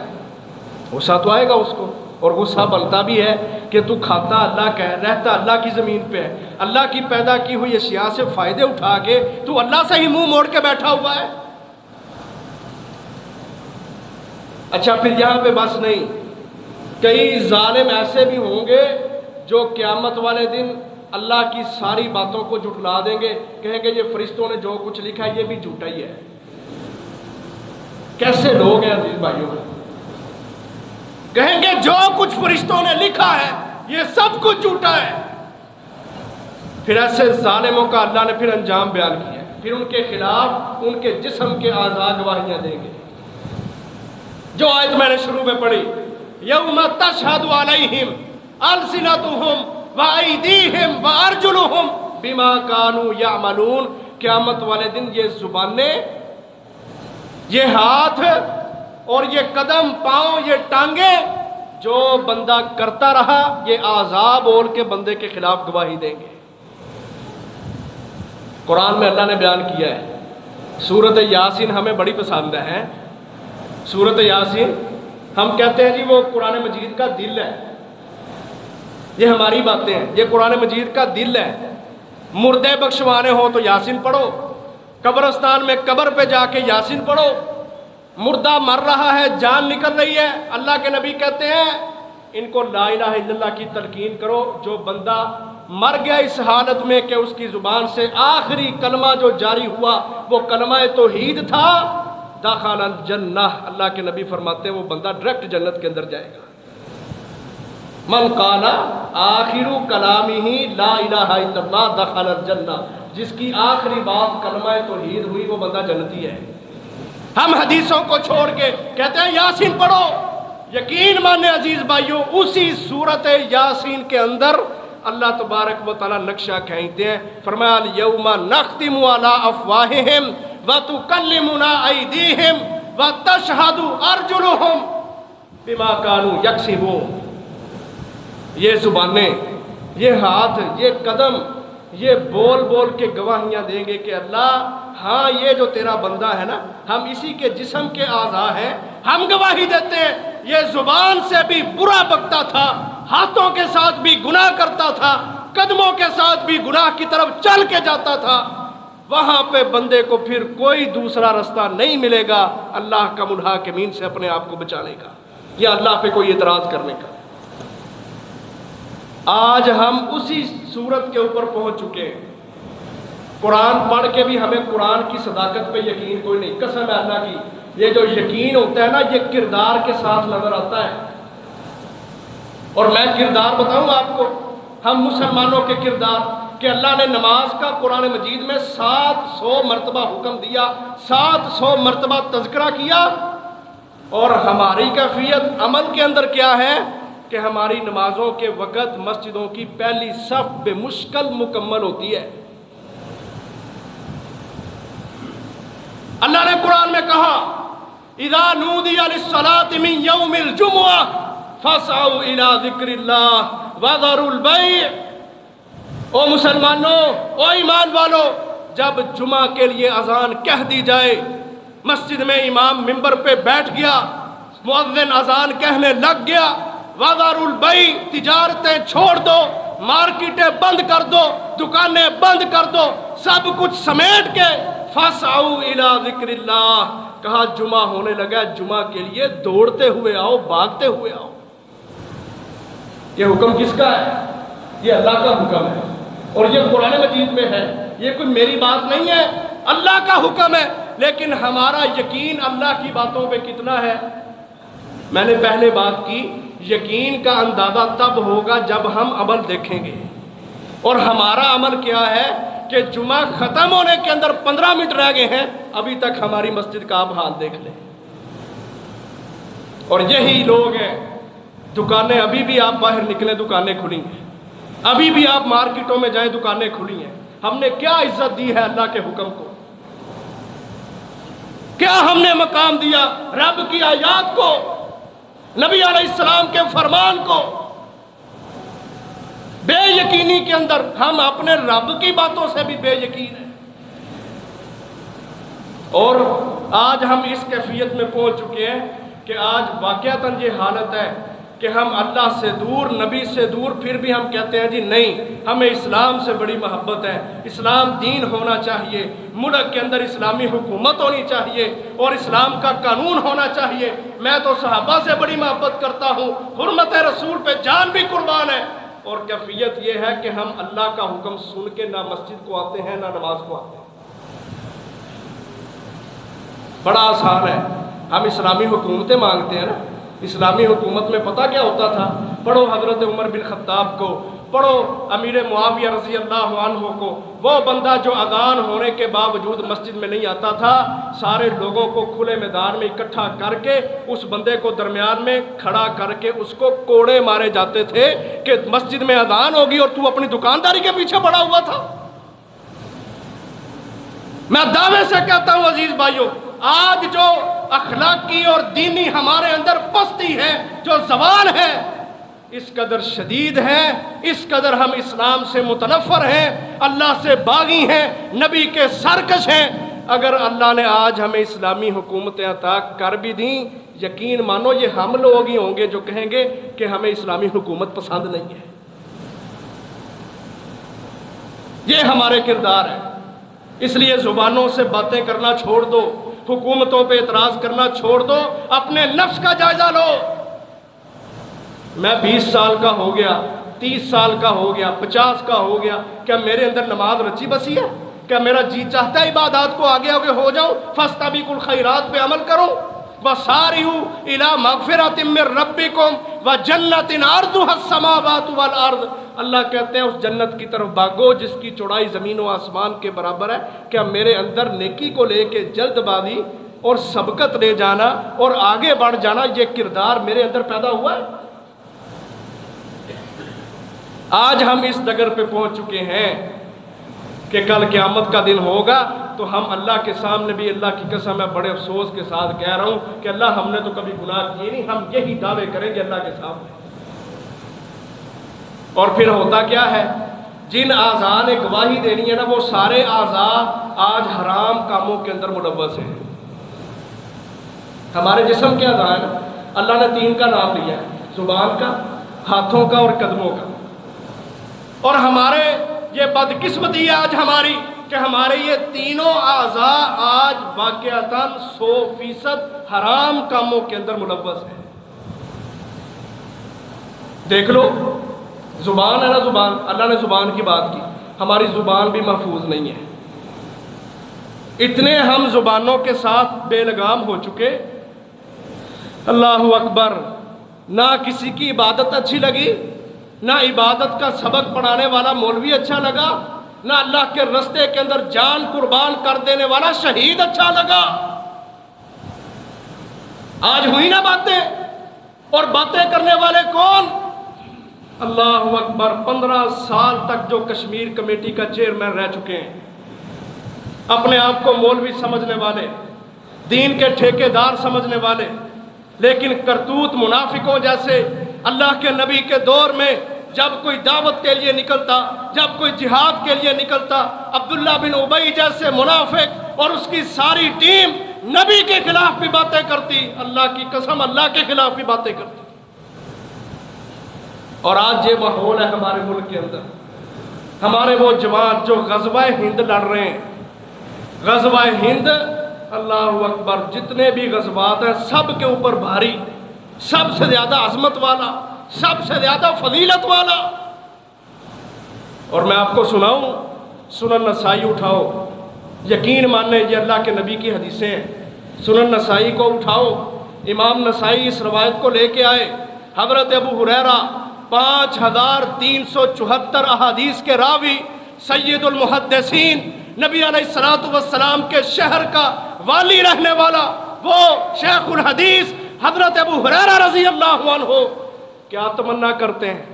غصہ تو آئے گا اس کو، اور غصہ بنتا بھی ہے کہ تو کھاتا اللہ کا ہے، رہتا اللہ کی زمین پہ ہے، اللہ کی پیدا کی ہوئی اشیاء سے فائدے اٹھا کے تو اللہ سے ہی منہ موڑ کے بیٹھا ہوا ہے۔ اچھا پھر یہاں پہ بس نہیں، کئی ظالم ایسے بھی ہوں گے جو قیامت والے دن اللہ کی ساری باتوں کو جھٹلا دیں گے، کہیں گے یہ فرشتوں نے جو کچھ لکھا ہے یہ بھی جھوٹا ہی ہے۔ کیسے لوگ ہیں عزیز بھائیوں؟ کہیں گے جو کچھ فرشتوں نے لکھا ہے یہ سب کچھ جھوٹا ہے۔ پھر ایسے ظالموں کا اللہ نے پھر انجام بیان کیا ہے، پھر ان کے خلاف ان کے جسم کے اعضاء گواہیاں دیں گے۔ جو آیت میں نے شروع میں پڑھی، یوم تشہد علیہم السنتہم وایدیہم وارجلہم بما کانوا یعملون، قیامت والے دن یہ زبانیں، یہ ہاتھ اور یہ قدم، پاؤں، یہ ٹانگیں جو بندہ کرتا رہا، یہ اعضاء بول کے بندے کے خلاف گواہی دیں گے۔ قرآن میں اللہ نے بیان کیا ہے، سورۃ یاسین ہمیں بڑی پسند ہے۔ سورۃ یاسین ہم کہتے ہیں جی وہ قرآن مجید کا دل ہے، یہ ہماری باتیں ہیں، یہ قرآن مجید کا دل ہے۔ مردے بخشوانے ہوں تو یاسین پڑھو، قبرستان میں قبر پہ جا کے یاسین پڑھو، مردہ مر رہا ہے، جان نکل رہی ہے، اللہ کے نبی کہتے ہیں ان کو لا الہ الا اللہ کی تلقین کرو۔ جو بندہ مر گیا اس حالت میں کہ اس کی زبان سے آخری کلمہ جو جاری ہوا وہ کلمہ توحید تھا، دخل الجنہ، اللہ کے نبی فرماتے ہیں وہ بندہ ڈائریکٹ جنت کے اندر جائے گا۔ من قال آخر کلامہ لا الہ الا اللہ دخل الجنہ، جس کی آخری بات کلمہ توحید ہوئی وہ بندہ جنتی ہے۔ ہم حدیثوں کو چھوڑ کے کہتے ہیں یاسین پڑھو، یقین مانے عزیز بھائیوں اسی سورت یاسین کے اندر اللہ تبارک و تعالی نقشہ کھینچتے ہیں، فرمایا الیوم نختم علی افواہہم وتکلمنا ایدیہم وتشہد ارجلہم بما کانوا یکسبون۔ یہ زبانیں، یہ ہاتھ، یہ قدم، یہ بول بول کے گواہیاں دیں گے کہ اللہ ہاں یہ جو تیرا بندہ ہے نا، ہم اسی کے جسم کے اعضاء ہیں، ہم گواہی دیتے ہیں یہ زبان سے بھی برا بکتا تھا، ہاتھوں کے ساتھ بھی گناہ کرتا تھا، قدموں کے ساتھ بھی گناہ کی طرف چل کے جاتا تھا۔ وہاں پہ بندے کو پھر کوئی دوسرا رستہ نہیں ملے گا اللہ کا منحاکمین سے اپنے آپ کو بچانے کا یا اللہ پہ کوئی اعتراض کرنے کا۔ آج ہم اسی صورت کے اوپر پہنچ چکے ہیں۔ قرآن پڑھ کے بھی ہمیں قرآن کی صداقت پہ یقین کوئی نہیں، قسم ہے اللہ کی، یہ جو یقین ہوتا ہے نا یہ کردار کے ساتھ نظر آتا ہے۔ اور میں کردار بتاؤں آپ کو، ہم مسلمانوں کے کردار، کہ اللہ نے نماز کا قرآن مجید میں 700 مرتبہ حکم دیا، 700 مرتبہ تذکرہ کیا، اور ہماری کیفیت عمل کے اندر کیا ہے کہ ہماری نمازوں کے وقت مسجدوں کی پہلی صف بے مشکل مکمل ہوتی ہے۔ اللہ نے قرآن میں کہا اذا نودی للصلاة من یوم الجمعہ فاسعوا الى ذکر اللہ وذروا البیع۔ او مسلمانوں، او ایمان والو، جب جمعہ کے لیے اذان کہہ دی جائے، مسجد میں امام منبر پہ بیٹھ گیا، مؤذن اذان کہنے لگ گیا، وذروا البیع، تجارتیں چھوڑ دو، مارکیٹیں بند کر دو، دکانیں بند کر دو، سب کچھ سمیٹ کے فاسعوا الی ذکر اللہ، کہا جمعہ ہونے لگا، جمعہ کے لیے دوڑتے ہوئے آؤ، بھاگتے ہوئے آؤ۔ یہ حکم کس کا ہے؟ یہ اللہ کا حکم ہے، اور یہ قرآن مجید میں ہے، یہ کوئی میری بات نہیں ہے، اللہ کا حکم ہے۔ لیکن ہمارا یقین اللہ کی باتوں پہ کتنا ہے؟ میں نے پہلے بات کی، یقین کا اندازہ تب ہوگا جب ہم عمل دیکھیں گے، اور ہمارا عمل کیا ہے کہ جمعہ ختم ہونے کے اندر 15 منٹ رہ گئے ہیں، ابھی تک ہماری مسجد کا آپ حال دیکھ لیں۔ اور یہی لوگ ہیں، دکانیں ابھی بھی آپ باہر نکلیں دکانیں کھلی ہیں، ابھی بھی آپ مارکیٹوں میں جائیں دکانیں کھلی ہیں۔ ہم نے کیا عزت دی ہے اللہ کے حکم کو؟ کیا ہم نے مقام دیا رب کی آیات کو، نبی علیہ السلام کے فرمان کو؟ بے یقینی کے اندر ہم اپنے رب کی باتوں سے بھی بے یقین ہیں، اور آج ہم اس کیفیت میں پہنچ چکے ہیں کہ آج واقعتاً یہ حالت ہے کہ ہم اللہ سے دور، نبی سے دور، پھر بھی ہم کہتے ہیں جی نہیں، ہمیں اسلام سے بڑی محبت ہے، اسلام دین ہونا چاہیے، ملک کے اندر اسلامی حکومت ہونی چاہیے، اور اسلام کا قانون ہونا چاہیے، میں تو صحابہ سے بڑی محبت کرتا ہوں، حرمت رسول پہ جان بھی قربان ہے۔ اور کیفیت یہ ہے کہ ہم اللہ کا حکم سن کے نہ مسجد کو آتے ہیں نہ نماز کو آتے ہیں۔ بڑا آسان ہے، ہم اسلامی حکومتیں مانگتے ہیں نا، اسلامی حکومت میں پتہ کیا ہوتا تھا؟ پڑھو حضرت عمر بن خطاب کو، پڑھو امیر معاویہ رضی اللہ عنہ کو، وہ بندہ جو اذان ہونے کے باوجود مسجد میں نہیں آتا تھا، سارے لوگوں کو کھلے میدان میں اکٹھا کر کے اس بندے کو درمیان میں کھڑا کر کے اس کو کوڑے مارے جاتے تھے کہ مسجد میں اذان ہوگی اور تو اپنی دکانداری کے پیچھے پڑا ہوا تھا۔ میں دعوے سے کہتا ہوں عزیز بھائیوں، آج جو اخلاقی اور دینی ہمارے اندر پستی ہے، جو زوال ہے، اس قدر شدید ہے، اس قدر ہم اسلام سے متنفر ہیں، اللہ سے باغی ہیں، نبی کے سرکش ہیں۔ اگر اللہ نے آج ہمیں اسلامی حکومتیں عطا کر بھی دیں، یقین مانو یہ ہم لوگ ہی ہوں گے جو کہیں گے کہ ہمیں اسلامی حکومت پسند نہیں ہے۔ یہ ہمارے کردار ہے۔ اس لیے زبانوں سے باتیں کرنا چھوڑ دو، حکومتوں پہ اعتراض کرنا چھوڑ دو، اپنے نفس کا جائزہ لو۔ میں 20 سال کا ہو گیا، 30 سال کا ہو گیا، 50 کا ہو گیا، کیا میرے اندر نماز رچی بسی ہے؟ کیا میرا جی چاہتا ہے عبادات کو آگے آگے ہو جاؤں، فاستبقوا الخیرات پہ عمل کروں؟ وسارعوا الی مغفرۃ من ربکم وجنۃ عرضها السماوات والارض، اللہ کہتے ہیں اس جنت کی طرف بھاگو جس کی چوڑائی زمین و آسمان کے برابر ہے۔ کیا میرے اندر نیکی کو لے کے جلد بازی اور سبقت لے جانا اور آگے بڑھ جانا، یہ کردار میرے اندر پیدا ہوا ہے؟ آج ہم اس ڈگر پہ پہنچ چکے ہیں کہ کل قیامت کا دن ہوگا تو ہم اللہ کے سامنے بھی، اللہ کی قسم میں بڑے افسوس کے ساتھ کہہ رہا ہوں کہ اللہ ہم نے تو کبھی گناہ کیے نہیں، ہم یہی دعوے کریں گے اللہ کے سامنے۔ اور پھر ہوتا کیا ہے؟ جن اعضاء نے گواہی دینی ہے نا، وہ سارے اعضاء آج حرام کاموں کے اندر ملوث ہیں۔ ہمارے جسم کے اعضاء ہیں، اللہ نے 3 کا نام لیا ہے، زبان کا، ہاتھوں کا اور قدموں کا۔ اور ہمارے یہ بدقسمتی ہے آج ہماری کہ ہمارے یہ تینوں اعضاء آج واقعتاً 100% حرام کاموں کے اندر ملوث ہیں۔ دیکھ لو، زبان ہے نا، زبان، اللہ نے زبان کی بات کی، ہماری زبان بھی محفوظ نہیں ہے۔ اتنے ہم زبانوں کے ساتھ بے لگام ہو چکے، اللہ اکبر، نہ کسی کی عبادت اچھی لگی، نہ عبادت کا سبق پڑھانے والا مولوی اچھا لگا، نہ اللہ کے راستے کے اندر جان قربان کر دینے والا شہید اچھا لگا۔ آج ہوئی نا باتیں، اور باتیں کرنے والے کون؟ اللہ اکبر، 15 سال تک جو کشمیر کمیٹی کا چیئرمین رہ چکے ہیں، اپنے آپ کو مولوی سمجھنے والے، دین کے ٹھیکیدار سمجھنے والے، لیکن کرتوت منافقوں جیسے اللہ کے نبی کے دور میں جب کوئی دعوت کے لیے نکلتا، جب کوئی جہاد کے لیے نکلتا، عبداللہ بن ابی جیسے منافق اور اس کی ساری ٹیم نبی کے خلاف بھی باتیں کرتی، اللہ کی قسم اللہ کے خلاف بھی باتیں کرتی۔ اور آج یہ ماحول ہے ہمارے ملک کے اندر، ہمارے وہ جوان جو غزوہ ہند لڑ رہے ہیں، غزوہ ہند، اللہ اکبر، جتنے بھی غزوات ہیں سب کے اوپر بھاری، سب سے زیادہ عظمت والا، سب سے زیادہ فضیلت والا۔ اور میں آپ کو سناؤں، سنن نسائی اٹھاؤ، یقین ماننے یہ اللہ کے نبی کی حدیثیں ہیں، سنن نسائی کو اٹھاؤ، امام نسائی اس روایت کو لے کے آئے، حضرت ابو ہریرہ 5374 احادیث کے راوی، سید المحدثین، نبی علیہ السلام کے شہر کا والی رہنے والا، وہ شیخ الحدیث حضرت ابو ہریرہ رضی اللہ عنہ کیا تمنا کرتے ہیں؟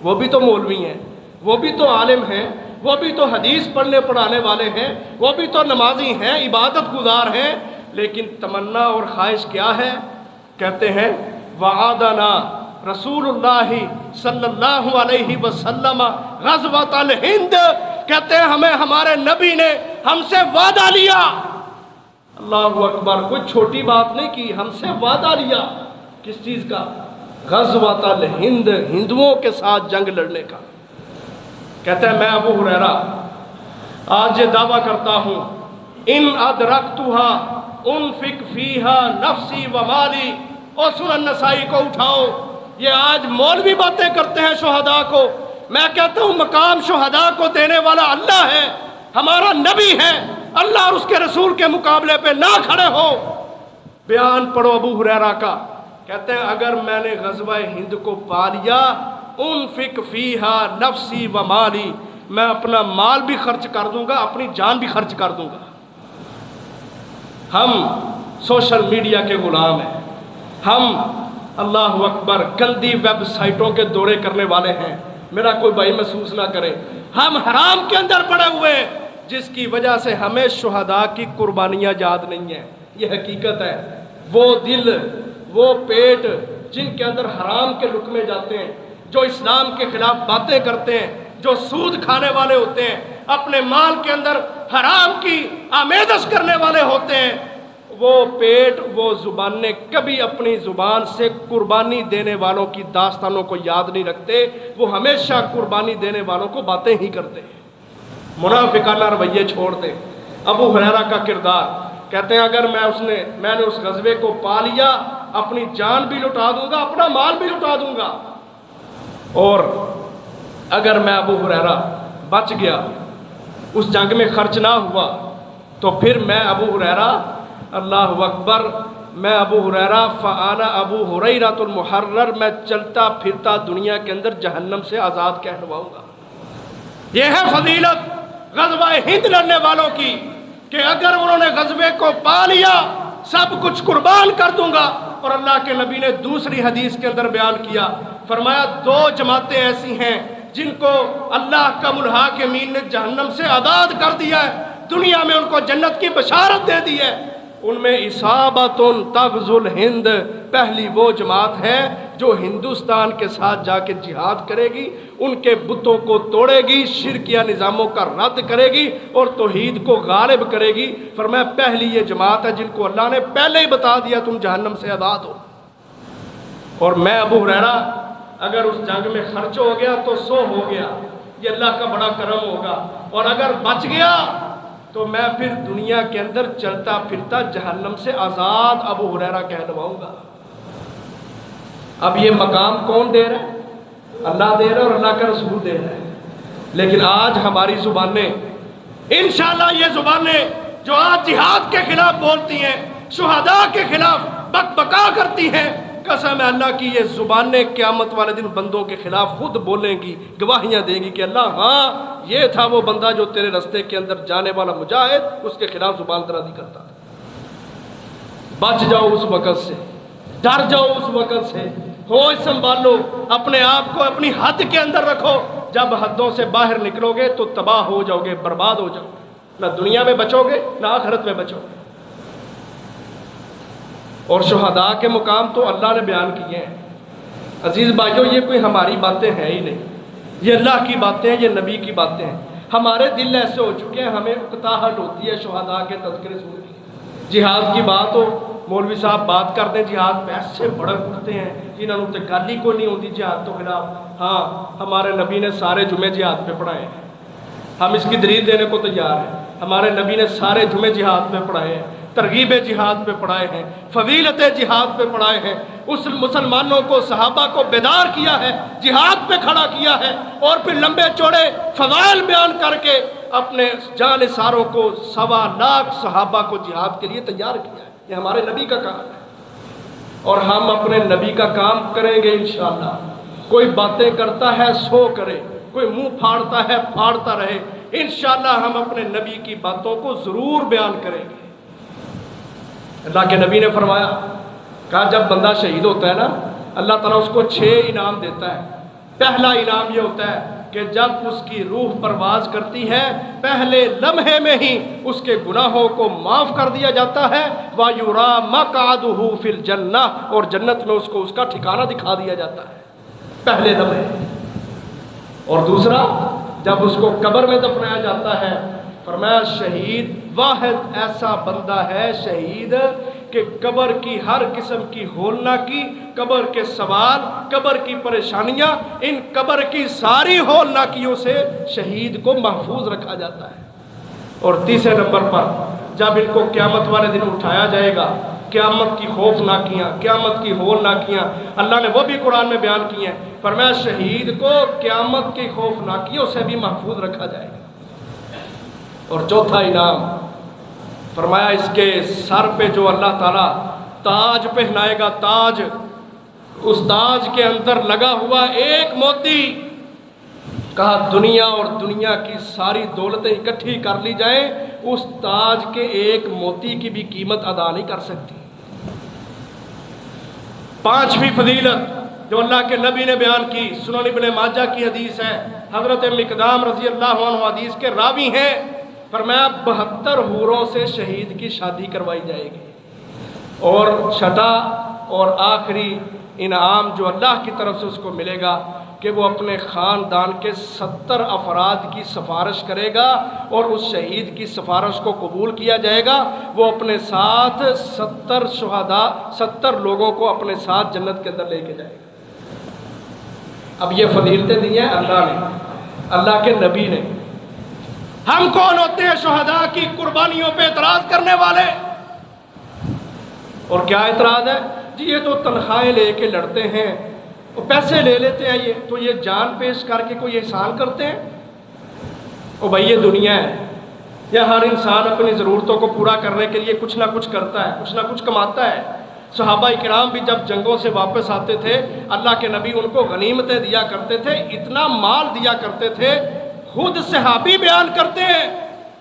وہ بھی تو مولوی ہیں، وہ بھی تو عالم ہیں، وہ بھی تو حدیث پڑھنے پڑھانے والے ہیں، وہ بھی تو نمازی ہیں، عبادت گزار ہیں، لیکن تمنا اور خواہش کیا ہے؟ کہتے ہیں وعدنا رسول اللہ صلی اللہ علیہ وسلم غزوۃ الہند، کہتے ہیں ہمیں ہمارے نبی نے ہم سے وعدہ لیا، اللہ اکبر، کوئی چھوٹی بات نہیں کی، ہم سے وعدہ لیا، کس چیز کا؟ غزوۃ الہند، ہندوؤں کے ساتھ جنگ لڑنے کا۔ کہتے ہیں میں ابو ہریرہ آج یہ دعویٰ کرتا ہوں، ان ادرکتھا انفق فیہا نفسی و مالی، اور سنن نسائی کو اٹھاؤ، یہ آج مولوی باتیں کرتے ہیں شہداء کو، میں کہتا ہوں مقام شہداء کو دینے والا اللہ ہے، ہمارا نبی ہے، اللہ اور اس کے رسول کے مقابلے پہ نہ کھڑے ہو۔ بیان پڑھو ابو ہریرہ کا، کہتے ہیں اگر میں نے غزوہ ہند کو پا لیا، انفق فیہا نفسی و مالی، میں اپنا مال بھی خرچ کر دوں گا، اپنی جان بھی خرچ کر دوں گا۔ ہم سوشل میڈیا کے غلام ہیں، ہم اللہ اکبر گندی ویب سائٹوں کے دورے کرنے والے ہیں، میرا کوئی بھائی محسوس نہ کرے، ہم حرام کے اندر پڑے ہوئے ہیں، جس کی وجہ سے ہمیں شہداء کی قربانیاں یاد نہیں ہیں۔ یہ حقیقت ہے، وہ دل، وہ پیٹ جن کے اندر حرام کے لقمے جاتے ہیں، جو اسلام کے خلاف باتیں کرتے ہیں، جو سود کھانے والے ہوتے ہیں، اپنے مال کے اندر حرام کی آمیزش کرنے والے ہوتے ہیں، وہ پیٹ، وہ زبانیں کبھی اپنی زبان سے قربانی دینے والوں کی داستانوں کو یاد نہیں رکھتے، وہ ہمیشہ قربانی دینے والوں کو باتیں ہی کرتے ہیں، منافقانہ رویے چھوڑ دیں۔ ابو ہریرہ کا کردار، کہتے ہیں اگر میں نے اس غزوے کو پا لیا، اپنی جان بھی لٹا دوں گا، اپنا مال بھی لٹا دوں گا، اور اگر میں ابو ہریرہ بچ گیا، اس جنگ میں خرچ نہ ہوا، تو پھر میں ابو ہریرہ، اللہ اکبر، میں ابو ہریرہ فانا ابو ہریرہ المحرر، میں چلتا پھرتا دنیا کے اندر جہنم سے آزاد کہلواؤں گا۔ یہ ہے فضیلت غزوہ ہند لڑنے والوں کی، کہ اگر انہوں نے غزوے کو پا لیا، سب کچھ قربان کر دوں گا۔ اور اللہ کے نبی نے دوسری حدیث کے اندر بیان کیا، فرمایا 2 جماعتیں ایسی ہیں جن کو اللہ کا الحاکمین نے جہنم سے آزاد کر دیا ہے، دنیا میں ان کو جنت کی بشارت دے دی ہے، ان میں اصابۃ تغزو الہند، پہلی وہ جماعت ہے جو ہندوستان کے ساتھ جا کے جہاد کرے گی، ان کے بتوں کو توڑے گی، شرکیہ نظاموں کا رد کرے گی اور توحید کو غالب کرے گی۔ فرمایا پہلی یہ جماعت ہے جن کو اللہ نے پہلے ہی بتا دیا تم جہنم سے آزاد ہو۔ اور میں ابو ہریرہ اگر اس جنگ میں خرچ ہو گیا تو 100 ہو گیا، یہ اللہ کا بڑا کرم ہوگا، اور اگر بچ گیا تو میں پھر دنیا کے اندر چلتا پھرتا جہنم سے آزاد ابو ہریرہ کہلواؤں گا۔ اب یہ مقام کون دے رہا ہے؟ اللہ دے رہا ہے اور اللہ کا رسول دے رہا ہے، لیکن آج ہماری زبانیں، انشاءاللہ یہ زبانیں جو آج جہاد کے خلاف بولتی ہیں، شہداء کے خلاف بکبکا کرتی ہیں، قسم اللہ کی یہ زبانیں قیامت والے دن بندوں کے خلاف خود بولیں گی، گواہیاں دیں گی کہ اللہ ہاں یہ تھا وہ بندہ جو تیرے رستے کے اندر جانے والا مجاہد، اس کے خلاف زبان درازی کرتا تھا۔ بچ جاؤ اس وقت سے، ڈر جاؤ اس وقت سے، ہوش سنبھالو، اپنے آپ کو اپنی حد کے اندر رکھو۔ جب حدوں سے باہر نکلو گے تو تباہ ہو جاؤ گے، برباد ہو جاؤ گے، نہ دنیا میں بچو گے نہ آخرت میں بچو گے۔ اور شہداء کے مقام تو اللہ نے بیان کیے ہیں۔ عزیز بھائیو، یہ کوئی ہماری باتیں ہیں ہی نہیں، یہ اللہ کی باتیں ہیں، یہ نبی کی باتیں ہیں۔ ہمارے دل ایسے ہو چکے ہیں، ہمیں اکتاہٹ ہوتی ہے شہداء کے تذکرے سن کے۔ جہاد کی بات ہو، مولوی صاحب بات کرتے ہیں جہاد پہ، ایسے بڑک اٹھتے ہیں جنہوں نے گالی کو نہیں ہوتی جہاد تو خلاف۔ ہاں، ہمارے نبی نے سارے جمعے جہاد پہ پڑھائے ہیں، ہم اس کی دلیل دینے کو تیار ہیں۔ ہمارے نبی نے سارے جمعے جہاد پہ پڑھائے ہیں، ترغیب جہاد پہ پڑھائے ہیں، فضیلت جہاد پہ پڑھائے ہیں، اس مسلمانوں کو، صحابہ کو بیدار کیا ہے، جہاد پہ کھڑا کیا ہے، اور پھر لمبے چوڑے فضائل بیان کر کے اپنے جان نثاروں کو، 1.25 لاکھ صحابہ کو جہاد کے لیے تیار کیا ہے۔ یہ ہمارے نبی کا کام ہے، اور ہم اپنے نبی کا کام کریں گے انشاءاللہ۔ کوئی باتیں کرتا ہے سو کرے، کوئی منہ پھاڑتا ہے پھاڑتا رہے، انشاءاللہ ہم اپنے نبی کی باتوں کو ضرور بیان کریں گے۔ اللہ کے نبی نے فرمایا، کہا جب بندہ شہید ہوتا ہے نا، اللہ تعالیٰ اس کو 6 انعام دیتا ہے۔ پہلا انعام یہ ہوتا ہے کہ جب اس کی روح پرواز کرتی ہے، پہلے لمحے میں ہی اس کے گناہوں کو معاف کر دیا جاتا ہے، وَيُرَى مَقْعَدُهُ فِي الْجَنَّةِ، اور جنت میں اس کو اس کا ٹھکانہ دکھا دیا جاتا ہے پہلے لمحے۔ اور دوسرا، جب اس کو قبر میں دفنایا جاتا ہے، فرمایا شہید واحد ایسا بندہ ہے شہید کہ قبر کی ہر قسم کی ہولناکی، قبر کے سوال، قبر کی پریشانیاں، ان قبر کی ساری ہولناکیوں سے شہید کو محفوظ رکھا جاتا ہے۔ اور تیسرے نمبر پر جب ان کو قیامت والے دن اٹھایا جائے گا، قیامت کی خوفناکیاں، قیامت کی ہولناکیاں اللہ نے وہ بھی قرآن میں بیان کی ہیں۔ فرمایا شہید کو قیامت کی خوفناکیوں سے بھی محفوظ رکھا جائے گا۔ اور چوتھا انعام فرمایا اس کے سر پہ جو اللہ تعالیٰ تاج پہنائے گا، تاج، اس تاج کے اندر لگا ہوا ایک موتی، کہا دنیا اور دنیا کی ساری دولتیں اکٹھی کر لی جائیں، اس تاج کے ایک موتی کی بھی قیمت ادا نہیں کر سکتی۔ 5ویں فضیلت جو اللہ کے نبی نے بیان کی، سنن ابن ماجہ کی حدیث ہے، حضرت مقدام رضی اللہ عنہ حدیث کے راوی ہیں، فرمایا 72 حوروں سے شہید کی شادی کروائی جائے گی۔ اور چھٹا اور آخری انعام جو اللہ کی طرف سے اس کو ملے گا کہ وہ اپنے خاندان کے 70 افراد کی سفارش کرے گا، اور اس شہید کی سفارش کو قبول کیا جائے گا، وہ اپنے ساتھ 70 شہداء، 70 لوگوں کو اپنے ساتھ جنت کے اندر لے کے جائے گا۔ اب یہ فضیلتیں دی ہیں اللہ نے، اللہ کے نبی نے۔ ہم کون ہوتے ہیں شہداء کی قربانیوں پہ اعتراض کرنے والے؟ اور کیا اعتراض ہے؟ جی یہ تو تنخواہیں لے کے لڑتے ہیں، پیسے لے لیتے ہیں، یہ تو یہ جان پیش کر کے کوئی احسان کرتے ہیں؟ او بھائی یہ دنیا ہے، یہ ہر انسان اپنی ضرورتوں کو پورا کرنے کے لیے کچھ نہ کچھ کرتا ہے، کچھ نہ کچھ کماتا ہے۔ صحابہ اکرام بھی جب جنگوں سے واپس آتے تھے، اللہ کے نبی ان کو غنیمتیں دیا کرتے تھے، اتنا مال دیا کرتے تھے، خود صحابی بیان کرتے ہیں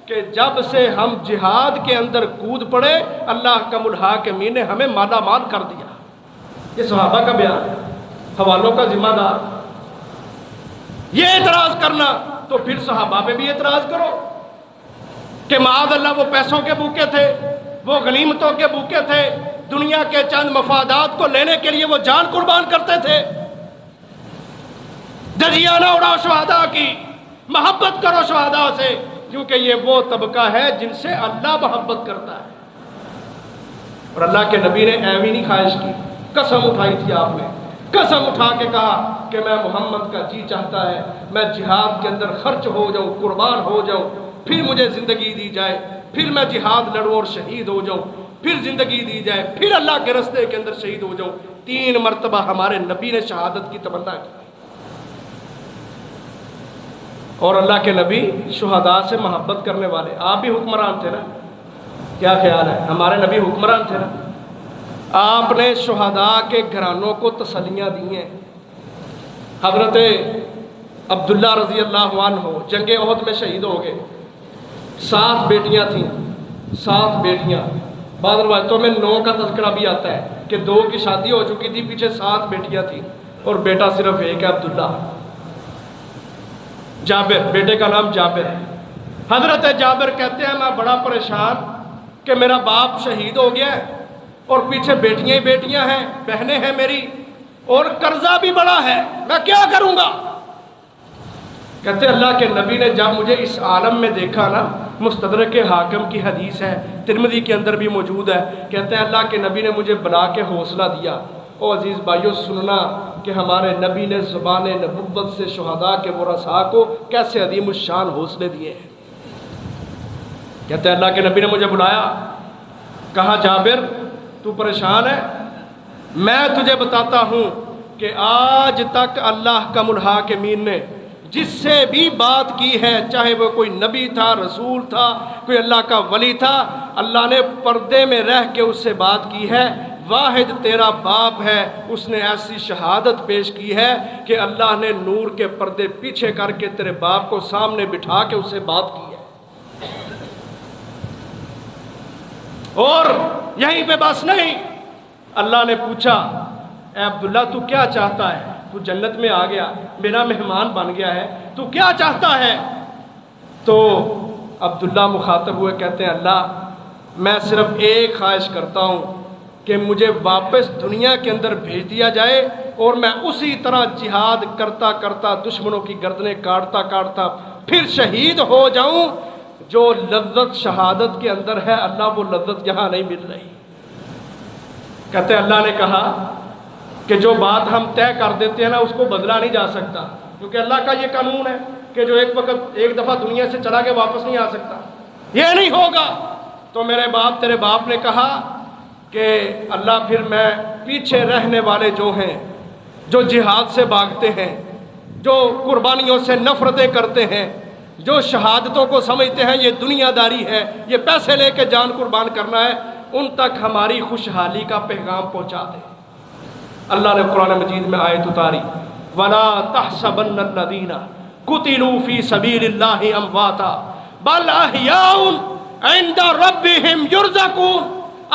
کہ جب سے ہم جہاد کے اندر کود پڑے، اللہ کا الحاکمین نے ہمیں مالا مال کر دیا۔ یہ صحابہ کا بیان، حوالوں کا ذمہ دار۔ یہ اعتراض کرنا تو پھر صحابہ پہ بھی اعتراض کرو کہ معاذ اللہ وہ پیسوں کے بھوکے تھے، وہ غنیمتوں کے بھوکے تھے، دنیا کے چند مفادات کو لینے کے لیے وہ جان قربان کرتے تھے۔ دجیانہ اڑاؤ شہداء کی، محبت کرو شہداء سے، کیونکہ یہ وہ طبقہ ہے جن سے اللہ محبت کرتا ہے۔ اور اللہ کے نبی نے ایویں نہیں خواہش کی، قسم اٹھائی تھی آپ نے، قسم اٹھا کے کہا کہ میں محمد کا جی چاہتا ہے میں جہاد کے اندر خرچ ہو جاؤں، قربان ہو جاؤں، پھر مجھے زندگی دی جائے، پھر میں جہاد لڑوں اور شہید ہو جاؤں، پھر زندگی دی جائے، پھر اللہ کے راستے کے اندر شہید ہو جاؤں۔ 3 مرتبہ ہمارے نبی نے شہادت کی تمنا کی۔ اور اللہ کے نبی شہداء سے محبت کرنے والے، آپ بھی حکمران تھے نا، کیا خیال ہے؟ ہمارے نبی حکمران تھے نا، آپ نے شہداء کے گھرانوں کو تسلیاں دی ہیں۔ حضرت عبداللہ رضی اللہ عنہ جنگ احد میں شہید ہو گئے، 7 بیٹیاں تھیں، 7 بیٹیاں، بعض روایتوں میں 9 کا تذکرہ بھی آتا ہے کہ 2 کی شادی ہو چکی تھی، پیچھے 7 بیٹیاں تھیں اور بیٹا صرف ایک ہے، عبداللہ، جابر، بیٹے کا نام جابر ہے۔ حضرت جابر کہتے ہیں میں بڑا پریشان کہ میرا باپ شہید ہو گیا ہے اور پیچھے بیٹیاں ہی بیٹیاں ہیں، بہنیں ہیں میری، اور قرضہ بھی بڑا ہے، میں کیا کروں گا؟ کہتے ہیں اللہ کے نبی نے جب مجھے اس عالم میں دیکھا نا، مستدرک حاکم کی حدیث ہے، ترمذی کے اندر بھی موجود ہے، کہتے ہیں اللہ کے نبی نے مجھے بلا کے حوصلہ دیا۔ او عزیز بھائیو، سننا کہ ہمارے نبی نے زبان نبوت سے شہداء کے ورثاء کو کیسے عظیم الشان حوصلے دیے ہیں۔ کہتے ہیں اللہ کے نبی نے مجھے بلایا، کہا جابر تو پریشان ہے؟ میں تجھے بتاتا ہوں کہ آج تک اللہ کا الحاکمین نے جس سے بھی بات کی ہے، چاہے وہ کوئی نبی تھا، رسول تھا، کوئی اللہ کا ولی تھا، اللہ نے پردے میں رہ کے اس سے بات کی ہے۔ واحد تیرا باپ ہے، اس نے ایسی شہادت پیش کی ہے کہ اللہ نے نور کے پردے پیچھے کر کے تیرے باپ کو سامنے بٹھا کے اس سے بات کی ہے۔ اور یہیں پہ بس نہیں، اللہ نے پوچھا اے عبداللہ تو کیا چاہتا ہے؟ تو جنت میں آ گیا، میرا مہمان بن گیا ہے، تو کیا چاہتا ہے؟ تو عبداللہ مخاطب ہوئے، کہتے ہیں اللہ میں صرف ایک خواہش کرتا ہوں کہ مجھے واپس دنیا کے اندر بھیج دیا جائے اور میں اسی طرح جہاد کرتا کرتا دشمنوں کی گردنیں کاٹتا کاٹتا پھر شہید ہو جاؤں۔ جو لذت شہادت کے اندر ہے اللہ وہ لذت یہاں نہیں مل رہی۔ کہتے ہیں اللہ نے کہا کہ جو بات ہم طے کر دیتے ہیں نا اس کو بدلا نہیں جا سکتا، کیونکہ اللہ کا یہ قانون ہے کہ جو ایک دفعہ دنیا سے چلا کے واپس نہیں آ سکتا، یہ نہیں ہوگا۔ تو میرے باپ تیرے باپ نے کہا کہ اللہ پھر میں پیچھے رہنے والے جو ہیں، جو جہاد سے بھاگتے ہیں، جو قربانیوں سے نفرتیں کرتے ہیں، جو شہادتوں کو سمجھتے ہیں یہ دنیا داری ہے، یہ پیسے لے کے جان قربان کرنا ہے، ان تک ہماری خوشحالی کا پیغام پہنچا دے۔ اللہ نے قرآن مجید میں آیت اتاری، وَلَا تَحْسَبَنَّ الَّذِينَ قُتِلُوا فِي سَبِيلِ اللَّهِ أَمْوَاتًا بَلْ أَحْيَاءٌ عِندَ رَبِّهِمْ يُرْزَقُونَ۔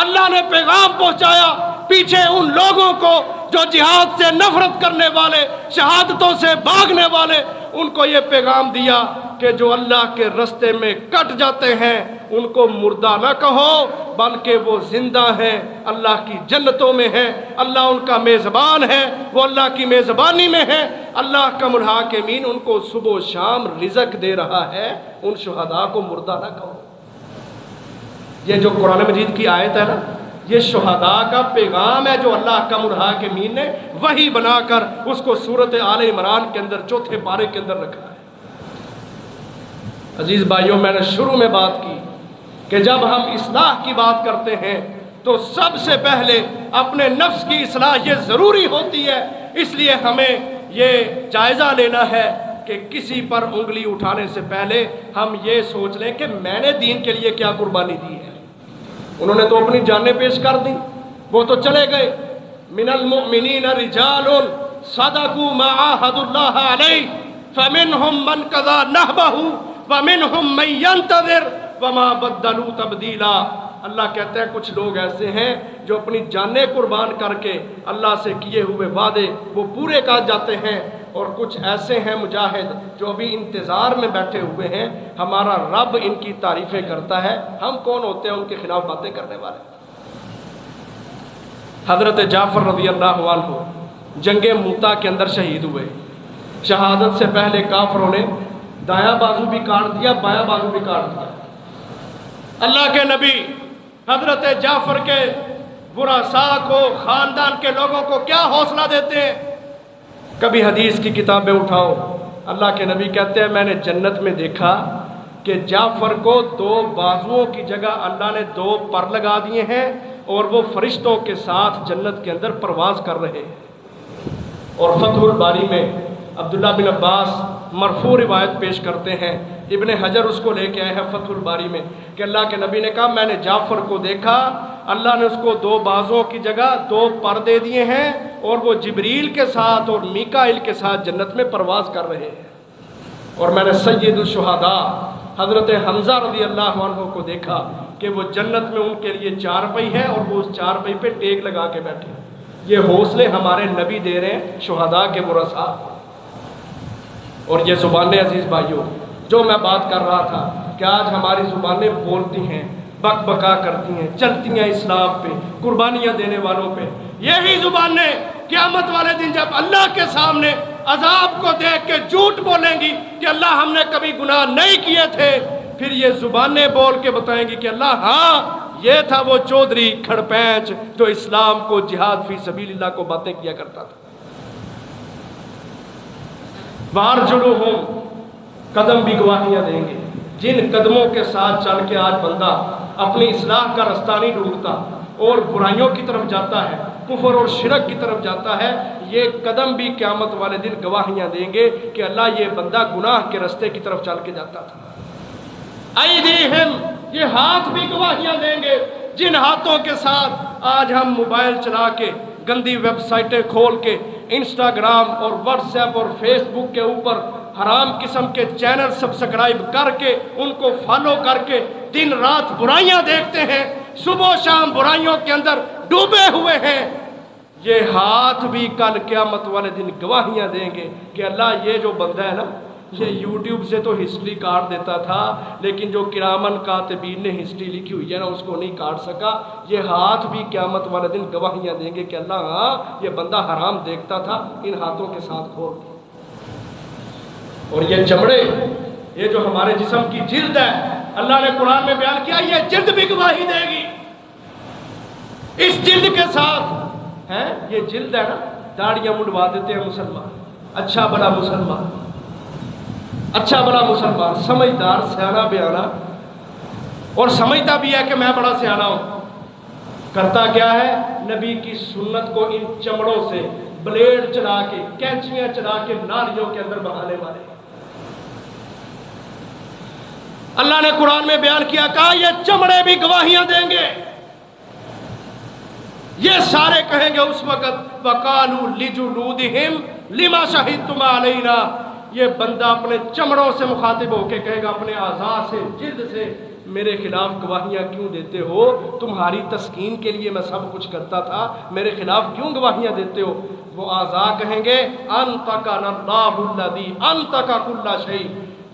اللہ نے پیغام پہنچایا پیچھے ان لوگوں کو جو جہاد سے نفرت کرنے والے، شہادتوں سے بھاگنے والے، ان کو یہ پیغام دیا کہ جو اللہ کے رستے میں کٹ جاتے ہیں ان کو مردہ نہ کہو بلکہ وہ زندہ ہیں، اللہ کی جنتوں میں ہیں، اللہ ان کا میزبان ہے، وہ اللہ کی میزبانی میں ہیں، اللہ کا الحاکمین ان کو صبح و شام رزق دے رہا ہے، ان شہداء کو مردہ نہ کہو۔ یہ جو قرآن مجید کی آیت ہے نا، یہ شہداء کا پیغام ہے جو اللہ کا الحاکمین نے وحی بنا کر اس کو سورۃ آل عمران کے اندر 4 پارے کے اندر رکھا ہے۔ عزیز بھائیوں، میں نے شروع میں بات کی کہ جب ہم اصلاح کی بات کرتے ہیں تو سب سے پہلے اپنے نفس کی اصلاح یہ ضروری ہوتی ہے، اس لیے ہمیں یہ جائزہ لینا ہے کہ کسی پر انگلی اٹھانے سے پہلے ہم یہ سوچ لیں کہ میں نے دین کے لیے کیا قربانی دی ہے۔ انہوں نے تو اپنی جانیں پیش کر دی، وہ تو چلے گئے۔ من المؤمنین رجال صدقوا ما عاهدوا الله علیہ فمنهم من قضى نحبه ومنهم من ينتظر وما بدلوا تبدیلا۔ اللہ کہتے ہیں کچھ لوگ ایسے ہیں جو اپنی جانیں قربان کر کے اللہ سے کیے ہوئے وعدے وہ پورے کر جاتے ہیں، اور کچھ ایسے ہیں مجاہد جو ابھی انتظار میں بیٹھے ہوئے ہیں، ہمارا رب ان کی تعریفیں کرتا ہے، ہم کون ہوتے ہیں ان کے خلاف باتیں کرنے والے۔ حضرت جعفر رضی اللہ عنہ جنگ موتا کے اندر شہید ہوئے۔ شہادت سے پہلے کافروں نے دایاں بازو بھی کاٹ دیا، بایاں بازو بھی کاٹ دیا۔ اللہ کے نبی حضرت جعفر کے ورثاء کو، خاندان کے لوگوں کو کیا حوصلہ دیتے ہیں؟ کبھی حدیث کی کتابیں اٹھاؤ، اللہ کے نبی کہتے ہیں میں نے جنت میں دیکھا کہ جعفر کو 2 بازوؤں کی جگہ اللہ نے 2 پر لگا دیے ہیں اور وہ فرشتوں کے ساتھ جنت کے اندر پرواز کر رہے ہیں۔ اور فتح الباری میں عبداللہ بن عباس مرفوع روایت پیش کرتے ہیں، ابن حجر اس کو لے کے آئے ہیں فتح الباری میں، کہ اللہ کے نبی نے کہا میں نے جعفر کو دیکھا، اللہ نے اس کو 2 بازوں کی جگہ 2 پر دے دیے ہیں، اور وہ جبریل کے ساتھ اور میکائیل کے ساتھ جنت میں پرواز کر رہے ہیں۔ اور میں نے سید الشہداء حضرت حمزہ رضی اللہ عنہ کو دیکھا کہ وہ جنت میں ان کے لیے 4 پئی ہے، اور وہ اس 4 پئی پہ ٹیک لگا کے بیٹھے ہیں۔ یہ حوصلے ہمارے نبی دے رہے ہیں شہداء کے ورثاء۔ اور یہ زبانیں عزیز بھائیوں، جو میں بات کر رہا تھا کہ آج ہماری زبانیں بولتی ہیں، بک بکا کرتی ہیں، چلتی ہیں اسلام پہ، قربانیاں دینے والوں پہ، یہی زبانیں قیامت والے دن جب اللہ کے سامنے عذاب کو دیکھ کے جھوٹ بولیں گی کہ اللہ ہم نے کبھی گناہ نہیں کیے تھے، پھر یہ زبانیں بول کے بتائیں گی کہ اللہ ہاں یہ تھا وہ چودھری کھڑپینچ جو اسلام کو جہاد فی سبیل اللہ کو باتیں کیا کرتا تھا۔ وارجلوہم، قدم بھی گواہیاں دیں گے، جن قدموں کے ساتھ چل کے آج بندہ اپنی اصلاح کا رستہ نہیں ڈھونڈتا اور برائیوں کی طرف جاتا ہے، کفر اور شرک کی طرف جاتا ہے، یہ قدم بھی قیامت والے دن گواہیاں دیں گے کہ اللہ یہ بندہ گناہ کے رستے کی طرف چل کے جاتا تھا۔ ایدیہم، یہ ہاتھ بھی گواہیاں دیں گے، جن ہاتھوں کے ساتھ آج ہم موبائل چلا کے گندی ویب سائٹیں کھول کے انسٹاگرام اور واٹس ایپ اور فیس بک کے اوپر حرام قسم کے چینل سبسکرائب کر کے ان کو فالو کر کے دن رات برائیاں دیکھتے ہیں، صبح و شام برائیوں کے اندر ڈوبے ہوئے ہیں، یہ ہاتھ بھی کل قیامت والے دن گواہیاں دیں گے کہ اللہ یہ جو بندہ ہے نا، یہ یوٹیوب سے تو ہسٹری کاٹ دیتا تھا، لیکن جو کرامن کاتبین نے ہسٹری لکھی ہوئی ہے نا اس کو نہیں کاٹ سکا۔ یہ ہاتھ بھی قیامت والے دن گواہیاں دیں گے کہ اللہ ہاں یہ بندہ حرام دیکھتا تھا، ان ہاتھوں کے ساتھ کھول کے۔ اور یہ چمڑے، یہ جو ہمارے جسم کی جلد ہے، اللہ نے قرآن میں بیان کیا یہ جلد بھی گواہی دے گی۔ اس جلد کے ساتھ ہے، یہ جلد ہے نا، داڑیاں منڈوا دیتے ہیں مسلمان، اچھا بڑا مسلمان، اچھا بڑا مسلمان، سمجھدار، سیانہ بیانہ، اور سمجھتا بھی ہے کہ میں بڑا سیانہ ہوں، کرتا کیا ہے؟ نبی کی سنت کو ان چمڑوں سے بلیڈ چلا کے، کینچیاں چلا کے نالیوں کے اندر بہانے والے۔ اللہ نے قرآن میں بیان کیا، کہا یہ چمڑے بھی گواہیاں دیں گے، یہ سارے کہیں گے اس وقت وَقَالُوا لِجُلُودِهِمْ لِمَا شَهِدْتُمْ عَلَيْنَا، یہ بندہ اپنے چمڑوں سے مخاطب ہو کے کہے گا، اپنے اعضاء سے، جلد سے، میرے خلاف گواہیاں کیوں دیتے ہو؟ تمہاری تسکین کے لیے میں سب کچھ کرتا تھا، میرے خلاف کیوں گواہیاں دیتے ہو؟ وہ اعضاء کہیں گے انطقنا اللہ الذی انطق کل شیء،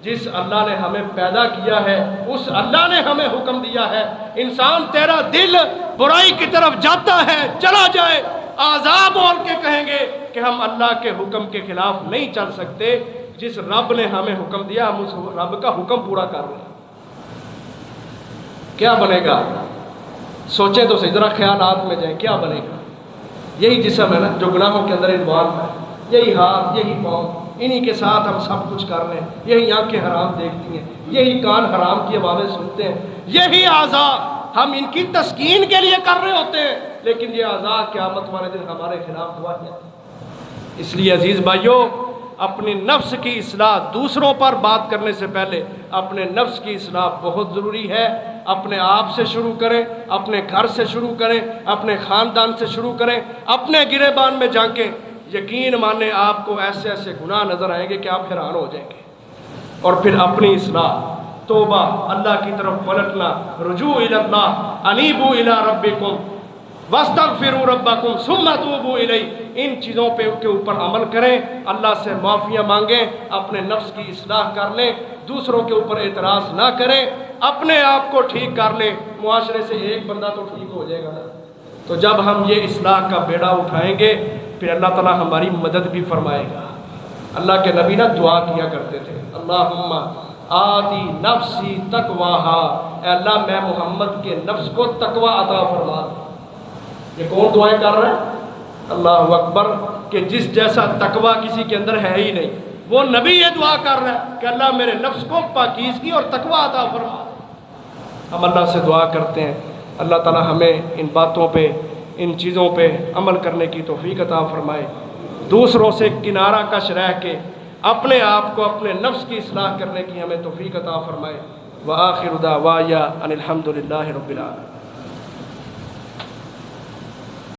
جس اللہ نے ہمیں پیدا کیا ہے اس اللہ نے ہمیں حکم دیا ہے، انسان تیرا دل برائی کی طرف جاتا ہے، چلا جائے، اعضاء بول کے کہیں گے کہ ہم اللہ کے حکم کے خلاف نہیں چل سکتے، جس رب نے ہمیں حکم دیا ہم اس رب کا حکم پورا کر رہے ہیں۔ کیا بنے گا؟ سوچیں تو صحیح، ذرا خیالات میں جائیں، کیا بنے گا؟ یہی جسم ہے نا جو گناہوں کے اندر انوالو ہے، یہی ہاتھ، یہی پاؤں، انہی کے ساتھ ہم سب کچھ کر رہے ہیں، یہی آنکھیں حرام دیکھتی ہیں، یہی کان حرام کی آوازیں سنتے ہیں، یہی اعضاء ہم ان کی تسکین کے لیے کر رہے ہوتے ہیں، لیکن یہ اعضاء قیامت والے دن ہمارے خلاف گواہیاں۔ اس لیے عزیز بھائیوں، اپنے نفس کی اصلاح، دوسروں پر بات کرنے سے پہلے اپنے نفس کی اصلاح بہت ضروری ہے۔ اپنے آپ سے شروع کریں، اپنے گھر سے شروع کریں، اپنے خاندان سے شروع کریں، اپنے گریبان میں جھانکیں، یقین مانیں آپ کو ایسے ایسے گناہ نظر آئیں گے کہ آپ حیران ہو جائیں گے۔ اور پھر اپنی اصلاح، توبہ، اللہ کی طرف پلٹنا، رجوع الی اللہ، انیبوا الی ربکم واستغفروا ربکم ثم توبوا الیہ، ان چیزوں پہ کے اوپر عمل کریں، اللہ سے معافیاں مانگیں، اپنے نفس کی اصلاح کر لیں، دوسروں کے اوپر اعتراض نہ کریں، اپنے آپ کو ٹھیک کر لیں، معاشرے سے ایک بندہ تو ٹھیک ہو جائے گا نا۔ تو جب ہم یہ اصلاح کا بیڑا اٹھائیں گے پھر اللہ تعالیٰ ہماری مدد بھی فرمائے گا۔ اللہ کے نبی نا دعا کیا کرتے تھے، اللہم آتی نفسی تقواہا، اے اللہ میں محمد کے نفس کو تقوی عطا فرما دے۔ یہ کون دعائیں کر رہا ہے؟ اللہ اکبر، کہ جس جیسا تقوی کسی کے اندر ہے ہی نہیں، وہ نبی یہ دعا کر رہا ہے کہ اللہ میرے نفس کو پاکیزگی اور تقوی عطا فرما دے۔ ہم اللہ سے دعا کرتے ہیں اللہ تعالیٰ ہمیں ان باتوں پہ، ان چیزوں پہ عمل کرنے کی توفیق عطا فرمائے، دوسروں سے کنارہ کش رہ کے اپنے آپ کو اپنے نفس کی اصلاح کرنے کی ہمیں توفیق عطا فرمائے۔ وآخر دعوایا ان الحمد للہ رب العالمین۔